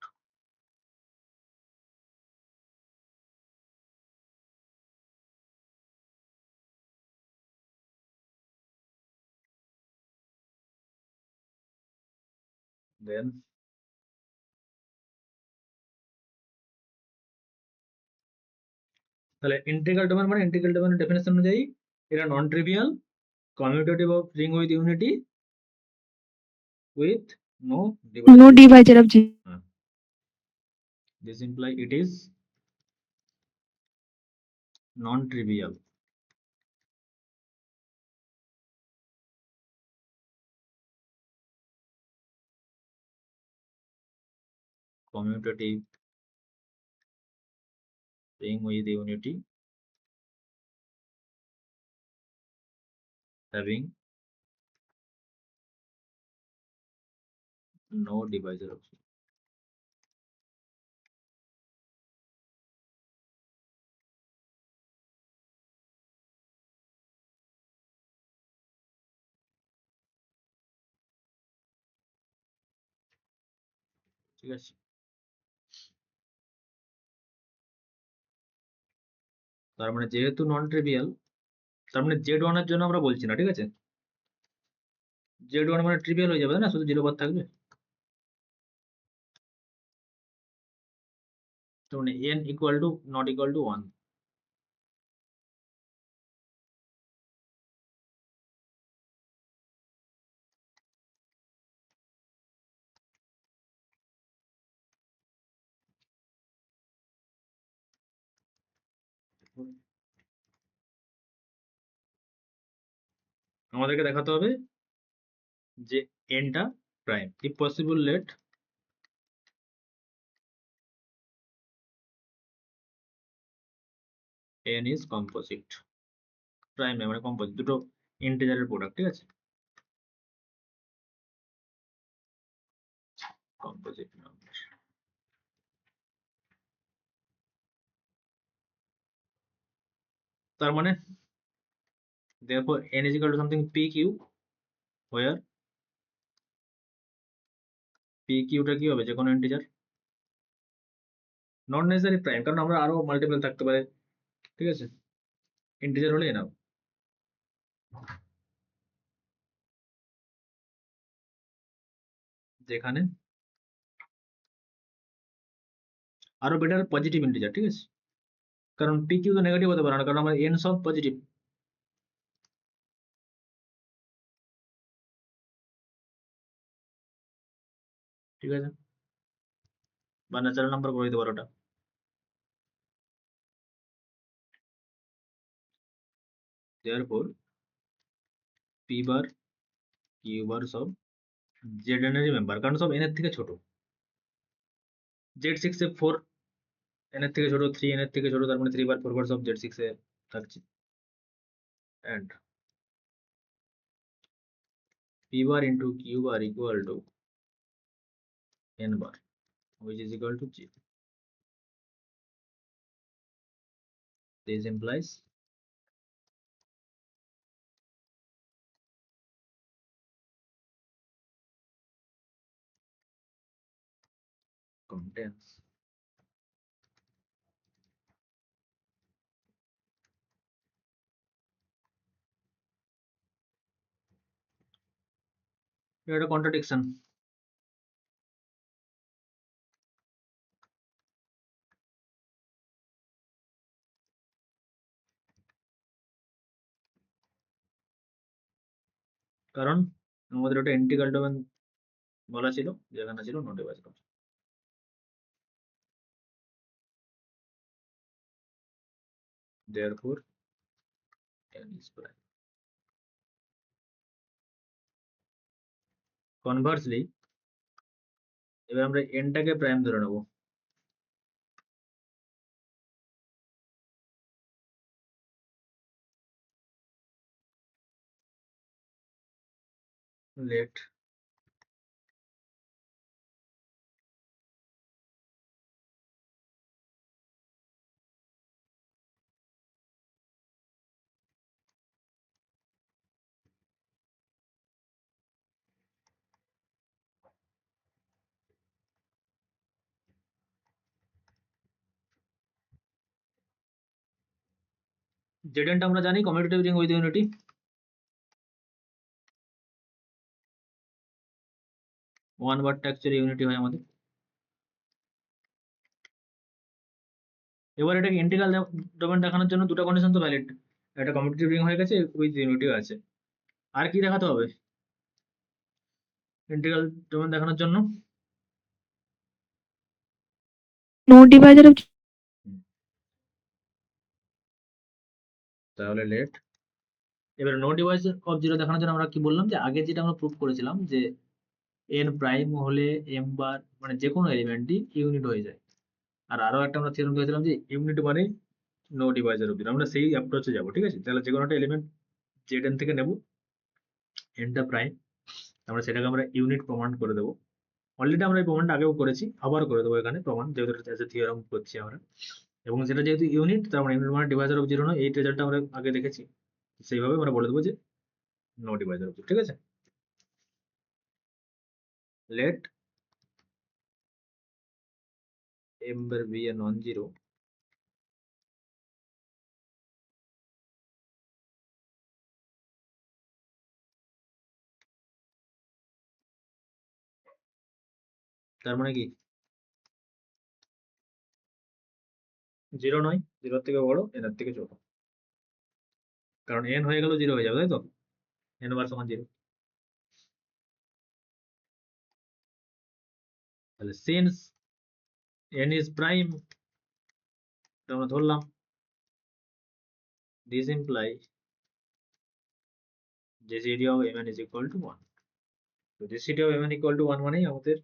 দেন তাহলে ইন্টিগ্রাল ডোমেন মানে ইন্টিগ্রাল ডোমেনের ডেফিনেশন অনুযায়ী এটা non trivial commutative of ring with unity with no no divisor. Divisor of This imply it is non-trivial. Commutative ring with unity having no divisor of zero. ঠিক আছে, তার মানে যেহেতু non trivial, তার মানে z1 এর জন্য আমরা বলছি না, ঠিক আছে? z1 মানে ট্রিভিয়াল হয়ে যাবে না, শুধু 0 বার থাকবে। তো মানে n equal to not equal to 1। আমাদেরকে দেখাতে হবে যে nটা prime. If possible let n is composite। Prime মানে কম্পোজিট, দুটো ইন্টিজারের প্রোডাক্ট, ঠিক আছে? Composite number. তার মানে therefore n is equal to something pq where pq টা কি হবে, যে কোনো ইন্টিজার, নট নেসেসারি প্রাইম, কারণ আমরা আরো মাল্টিপল থাকতে পারে, ঠিক আছে? ইন্টিজার হলে এনাফ। যেখানে আরো বেটার পজিটিভ ইন্টিজার, ঠিক আছে? কারণ পি কিউ তো নেগেটিভ হতে পারে না, কারণ আমার এন সব পজিটিভ। ঠিক আছে, বা ন্যাচারাল নাম্বার করে দিতে পারো ওটা। therefore P bar Q bar সব জেড এন এর মেম্বার, কারণ সব এন এর থেকে ছোট। জেড সিক্স এ 4 এন এর থেকে ছোট, 3 এন এর থেকে ছোট, তার মানে 3 বার 4 বার সব জেড সিক্স এ থাকছে। and p bar into q bar equal to n bar which is equal to 0. This implies contains এটা কন্ট্রাডিকশন। কারণ আমাদের ওটা ইন্টিগ্রাল ডোমেন বলা ছিল, যেখানে ছিল নট ডিভাইস করা। therefore n is prime. Conversely এবার আমরা n টাকে প্রাইম ধরে নেব। let zn টা আমরা জানি commutative ring with unity. One বারটা অ্যাকচুয়ালি ইউনিটি হয় আমাদের। এবার এটাকে ইন্টিগ্রাল ডোমেন দেখানোর জন্য দুটো কন্ডিশন তো ভ্যালিড, একটা কমিউটেটিভ রিং হয়ে গেছে, উইথ ইউনিটিও আছে। আর কি দেখাতে হবে ইন্টিগ্রাল ডোমেন দেখানোর জন্য? নো ডিভাইজার অফ তাহলে লেট এবার নো ডিভাইস অফ জিরো দেখানোর জন্য আমরা কি বললাম, যে আগে যেটা আমরা প্রুভ করেছিলাম যে এন প্রাইম হলে এম বার মানে যে কোনো এলিমেন্টই ইউনিট হয়ে যায়। আর আরো একটা আমরা থিওরেম করেছিলাম যে ইউনিট মানে নো ডিভাইজার অফ জিরো। আমরা সেই অ্যাপ্রোচে যাবো। ঠিক আছে, তাহলে যে কোনো একটা এলিমেন্ট জেড এন থেকে নেব, এনটা প্রাইম, আমরা সেটাকে আমরা ইউনিট প্রমাণ করে দেবো। অলরেডি আমরা এই প্রমাণটা আগেও করেছি, আবার করে দেবো এখানে প্রমাণ, যেহেতু এটা থিওরেম করছি আমরা। এবং সেটা যেহেতু ইউনিট, তার মানে ইউনিট মানে ডিভাইজার অফ জিরো নয়, এই রেজাল্টটা আমরা আগে দেখেছি। সেইভাবে আমরা বলে দেবো যে নো ডিভাইজার অফ জিরো। ঠিক আছে, let m bar be a non-zero তার মানে কি জিরো নয়, জিরোর থেকে বড়, এন এর থেকে ছোট, কারণ এন হয়ে গেল জিরো হয়ে যাবে, তাই তো? এন বার সমান জিরো। তাহলে সিন্স n is prime, আমরা ধরলাম, this implies GCD of mn is equal to 1. তো GCD of mn equal to 1 মানেই আমাদের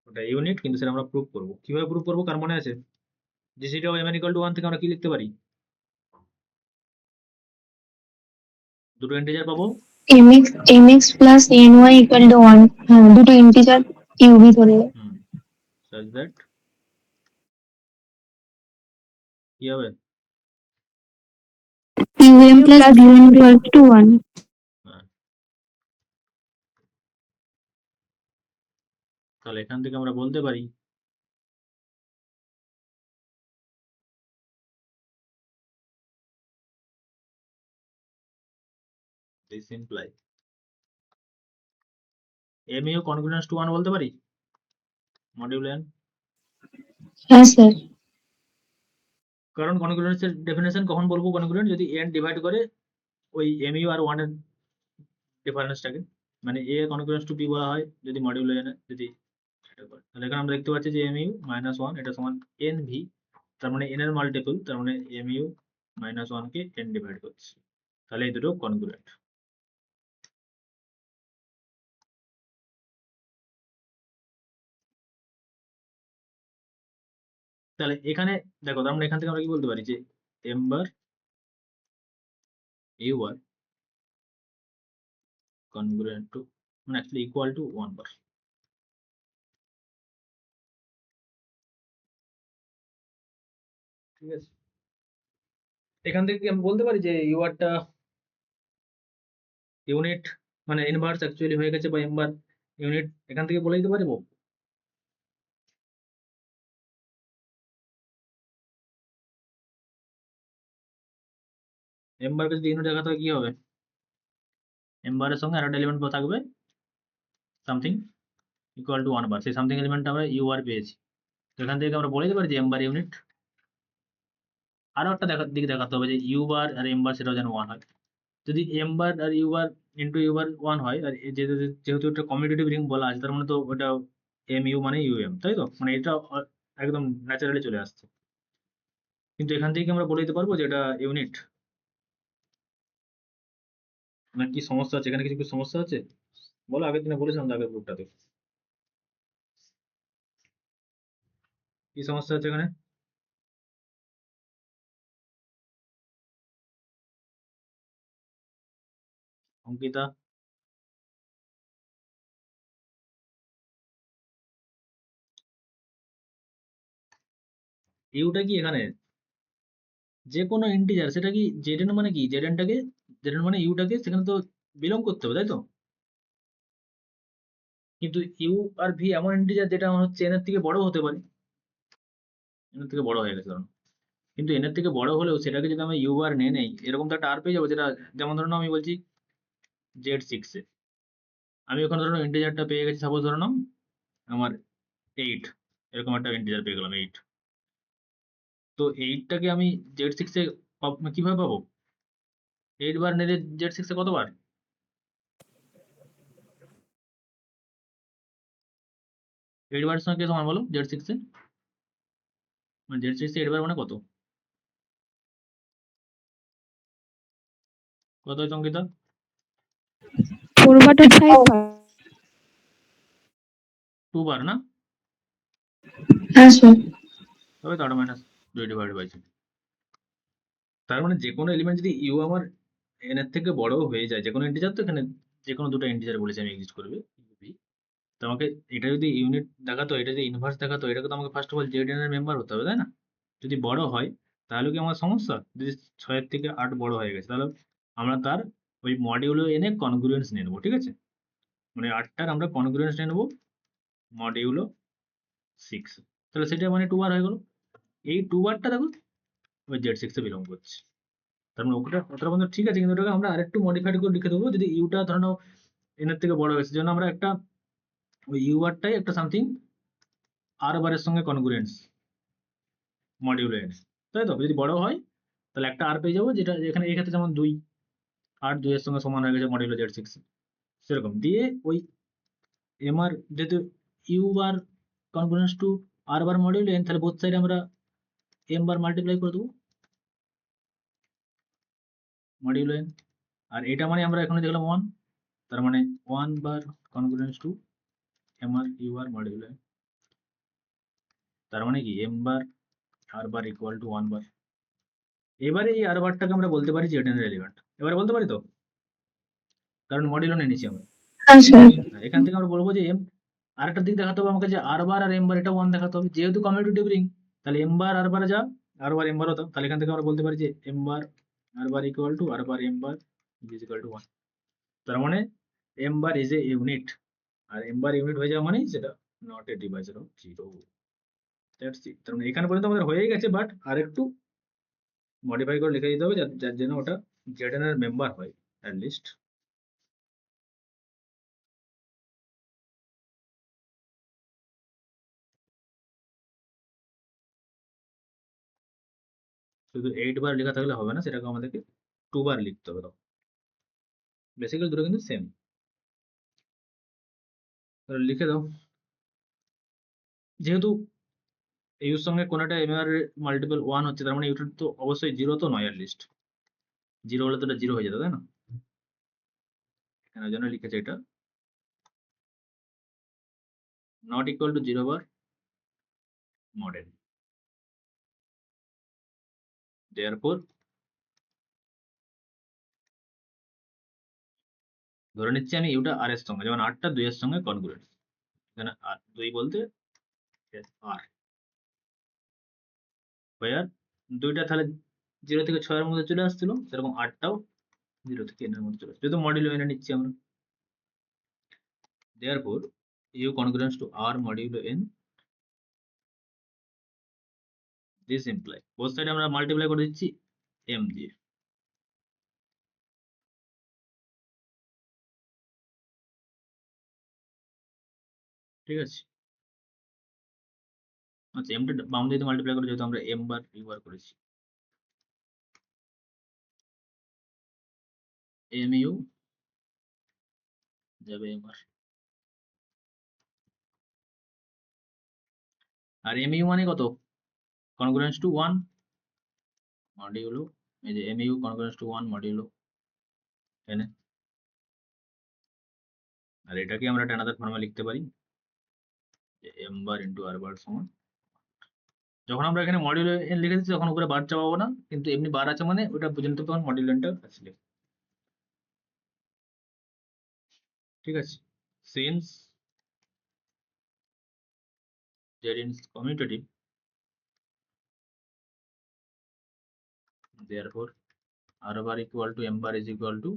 ওটা ইউনিট, কিন্তু সেটা আমরা প্রুভ করব। কিভাবে প্রুভ করব কার মনে আছে? GCD of mn equal to 1 থেকে আমরা কি লিখতে পারি? দুটো ইন্টিজার পাবো, mx plus ny equal to 1। হ্যাঁ, দুটো ইন্টিজার কিউবি ধরে such that কি হবে? qm plus vn equal to 1। হ্যাঁ, তাহলে এখান থেকে আমরা বলতে পারি this implies mu congruence to 1 বলতে পারি মডিউল n। হ্যাঁ স্যার। কারণ কনগ্রুয়েন্সের ডেফিনেশন কখন বলবো কনগ্রুয়েন্ট, যদি n ডিভাইড করে ওই mu আর 1 এর ডিফারেন্সটাকে, মানে a কনগ্রুয়েন্স টু b বলা হয় যদি মডিউলো n যদি সেটা করে। তাহলে এখানে আমরা দেখতে পাচ্ছি যে mu মাইনাস 1 এটা সমান nv, তার মানে n এর মাল্টিপল, তার মানে mu মাইনাস 1 কে n ডিভাইড করছে, তাহলে এই দুটো কনগ্রুয়েন্ট। তাহলে এখানে দেখো, তার মানে এখান থেকে আমরা কি বলতে পারি যে m bar u bar congruent to, মানে actually equal to 1 বার। ঠিক আছে, এখান থেকে কি আমি বলতে পারি যে u বারটা ইউনিট মানে ইনভার্স অ্যাকচুয়ালি হয়ে গেছে, বা m বার ইউনিট, এখান থেকে বলে দিতে পারবো। m বারকে যদি ইউনিট দেখাতে হয় কি হবে, m বারের সঙ্গে আরেকটা এলিমেন্ট থাকবে সামথিং ইকুয়াল টু 1 বার, সেই সামথিং এলিমেন্ট আমরা u বার পেয়েছি। তো এখান থেকে আমরা বলে দিতে পারি যে m বার ইউনিট। আরো একটা দিক দেখাতে হবে যে u বার আর m বার সেটাও যেন 1 হয়। যদি m বার আর u বার ইন্টু u বার 1 হয়, আর যেহেতু একটা কমিউটেটিভ রিং বলা আছে, তার মানে তো ওটা mu মানে um, তাই তো, মানে এটা একদম ন্যাচারালি চলে আসছে। কিন্তু এখান থেকে আমরা বলে দিতে পারবো যে এটা ইউনিট, না কি সমস্যা আছে এখানে, কিছু কি সমস্যা আছে বলো, আগের দিনে বলেছিলাম তো আগের গ্রুপটাতে, কি সমস্যা আছে এখানে? অঙ্কিতা, ইউটা কি এখানে যে কোনো ইন্টিজার, সেটা কি জেডেন মানে কি, জেডেন মানে ইউটাকে সেখানে তো বিলং করতে হবে, তাই তো। কিন্তু ইউ আর ভি এমন ইন্টিজার যেটা আমার হচ্ছে এন এর থেকে বড় হতে পারে, এন এর থেকে বড় হয়ে গেছে কারণ, কিন্তু এন এর থেকে বড় হলেও সেটাকে যদি আমি ইউ আর নিয়ে নেই, এরকম তো একটা আর পেয়ে যাবো, যেটা যেমন ধরুন আমি বলছি z6 এ, আমি ওখানে ধরুন ইন্টিজারটা পেয়ে গেছি, সাপোজ ধরুন আমার 8, এরকম একটা ইন্টিজার পেয়ে গেলাম 8। তো 8টাকে আমি z6 এ কিভাবে পাবো, 8 বার নিলে z6 এ কতবার, 8 বারের সঙ্গে কি সমান বলো z6 এ, মানে z6 এ 8 বার মানে কত, কত হয় অঙ্কিতা? 4/5 2 বার না, হ্যাঁ স্যার। তবে তার মাইনাস 2 ডিভাইড বাই 2। তার মানে যে কোনো এলিমেন্ট যদি ইউ আমার এন এর থেকে বড় হয়ে যায়, যে কোনো ইন্টিজার, তো এখানে যে কোনো দুটো ইন্টিজার বলেছি আমি এক্সিস্ট করবে u, v, তো আমাকে এটা যদি ইউনিট দেখাতো, এটা যদি ইনভার্স দেখাতো, এটাকে তো আমাকে first of all Z N এর মেম্বার হতে হবে, তাই না? যদি বড় হয় তাহলে কি আমার সমস্যা, যদি 6 থেকে 8 বড় হয়ে গেছে, তাহলে আমরা তার ওই মডিউলো এনে কনগ্রুয়েন্স নিয়ে নেবো, ঠিক আছে, মানে 8টার আমরা কনগ্রুয়েন্স নিয়ে নেবো মডিউলো 6, তাহলে সেটা মানে 2 বার হয়ে গেল। এই 2 বারটা দেখো ওই z6 এ বিলং করছে, তার মানে ওটা বন্ধু ঠিক আছে, কিন্তু ওটাকে আমরা আরেকটু মডিফাইড করে লিখে দেবো, যদি ইউটা ধরে নাও এন এর থেকে বড় হয়েছে, যেন আমরা একটা ওই ইউ বারটাই একটা সামথিং আর বারের সঙ্গে কনগ্রুয়েন্স মডিউলো এন, তাই তো, যদি বড় হয় তাহলে একটা আর পেয়ে যাবো, যেটা এখানে এই ক্ষেত্রে যেমন 2, আর 2 এর সঙ্গে সমান হয়ে গেছে মডিউলো z6, সেরকম দিয়ে ওই এম আর যেহেতু U bar congruence to R bar modulo N, তাহলে বোথ সাইডে আমরা এম বার মাল্টিপ্লাই করে দেবো মডিউলো এন, আর এটা মানে আমরা এখানে দেখলাম 1, তার মানে 1 bar congruence to M R U R modulo N, তার মানে কি M bar R bar equal to 1 bar. এবারে এই আর বারটাকে আমরা বলতে পারি জেড এন এর এলিমেন্ট, এবারে বলতে পারি তো, কারণ মডিউলো নিয়ে নিচ্ছি আমরা। হ্যাঁ স্যার। এখান থেকে আমরা বলবো যে এম, আরেকটা দিক দেখাতে হবে আমাকে যে আর বার আর এম বার এটা 1 দেখাতে হবে, যেহেতু কমিউটেটিভ রিং, তাহলে এম বার আর বারে যা আর বার এম বার হতো, তাহলে এখান থেকে আমরা বলতে পারি যে M bar R bar equal to R bar M bar is equal to 1, তার মানে M bar is a unit, আর এম বার ইউনিট হয়ে যাওয়া মানে সেটা not a divisor of zero, that's it. তার মানে এখানে পর্যন্ত আমাদের হয়ে গেছে, বাট আরেকটু মডিফাই করে লিখে দিতে হবে, যার জন্য ওটা জেডএন এর মেম্বার হয় অ্যাট লিস্ট। শুধু 8 বার লেখা থাকলে হবে না, সেটাকে আমাদেরকে 2 বার লিখতে হবে। বেসিক্যালি দুটো কিন্তু সেম। লিখে দাও। যেহেতু ইউর সঙ্গে কোনটা এম এর মাল্টিপল 1 হচ্ছে, তার মানে ইউটা তো অবশ্যই 0 তো নয়, লিস্ট 0 হলে তো এটা 0 হয়ে যেত, তাই না? এর জন্য লিখেছে এটা not equal two 0 bar model. Therefore ধরে নিচ্ছি আমি ইউটা আর এর সঙ্গে, যেমন 8টা 2 এর সঙ্গে কনগ্রুয়েন্ট। এখানে 2 বলতে আর আর 2টা তাহলে 0 থেকে 6 এর মধ্যে চলে আসছিল, সেরকম 8টাও 0 থেকে n এর মধ্যে চলে আসছে, যেহেতু মডিউলো এনে নিচ্ছি আমরা। Therefore U congruence to R modulo n, this imply both সাইডে আমরা মাল্টিপ্লাই করে দিচ্ছি m দিয়ে। ঠিক আছে, আচ্ছা এমটা বাম দিকে মাল্টিপ্লাই করে, যেহেতু আমরা m বার u বার করেছি, mu যাবে mr, আর mu মানে কত? কনগ্রুয়েন্স টু 1 মডিউলো, এই যে mu congruence to 1 modulo n। আর এটাকে আমরা একটা আলাদা ফর্মে লিখতে পারি যে m bar into r bar সমান, যখন আমরা এখানে মডিউলো n লিখে দিচ্ছি তখন উপরে বার চাপাবো না, কিন্তু এমনি বার আছে মানে ওটা বুঝে নিতে তখন মডিউলো nটা আছে। ঠিক আছে, since z is commutative, therefore r bar equal to m bar is equal to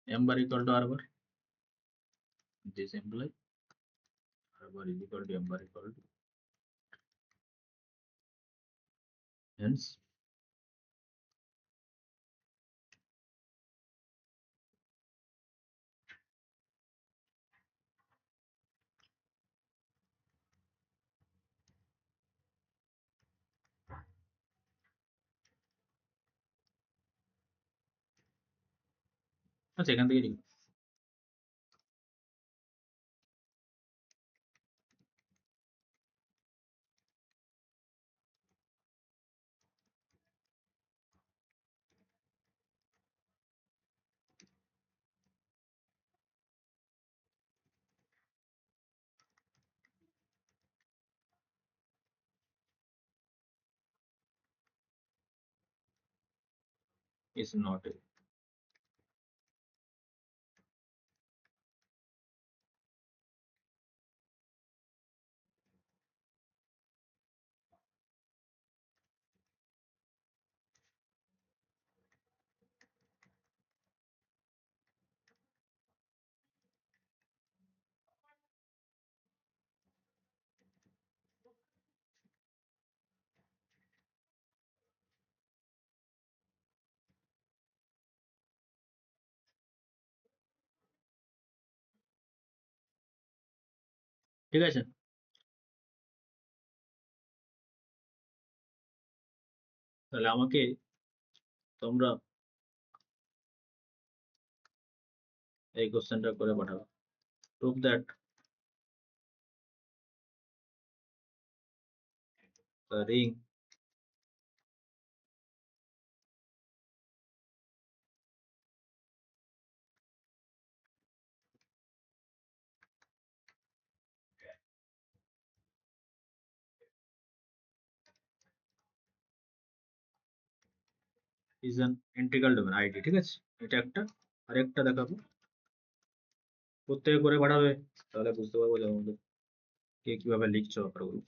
m bar equal to r bar. This implies r bar is equal to m bar equal to, hence আচ্ছা এখান থেকে লিখব। is not a, ঠিক আছে। তাহলে আমাকে তোমরা এই কোশ্চেনটা করে পাঠাবে, prove that the ring is an integral domain id। ঠিক আছে, এটা একটা। আরেকটা দেখাবো, প্রত্যেকে করে পাঠাবে, তাহলে বুঝতে পারবো যে আমাদের কে কিভাবে লিখছো ব্যাপারগুলো।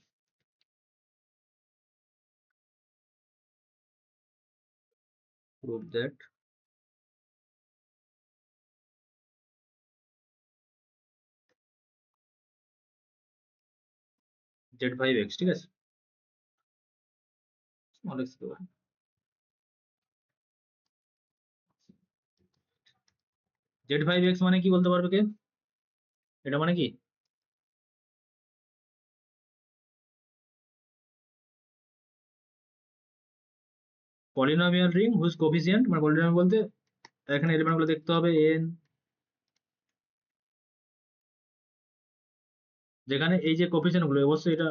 prove that z5x, ঠিক আছে, স্মল x দেবো। z5x মানে কি বলতে পারবে কে? এটা মানে কি? পলিনোমিয়াল রিং হুজ কোফিসিয়েন্ট, মানে পলিনোমিয়াল বলতে এখানে এলিমেন্ট গুলো দেখতে হবে n, যেখানে এই যে কোফিসিয়েন্ট গুলো অবশ্যই এটা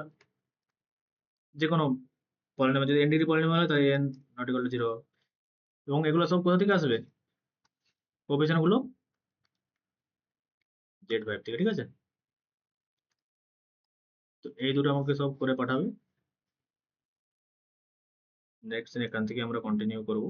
যে কোনো পলিনোমিয়াল, যদি n ডিগ্রি পলিনোমিয়াল হয় তাহলে n নট ইকুয়াল টু 0, এবং এগুলো সব কোথা থেকে আসবে, কোফিসিয়েন্ট গুলো z5 থেকে, ঠিক আছে। তো এই দুটো আমাকে সব করে পাঠাবে। নেক্সট এখান থেকে আমরা কন্টিনিউ করব।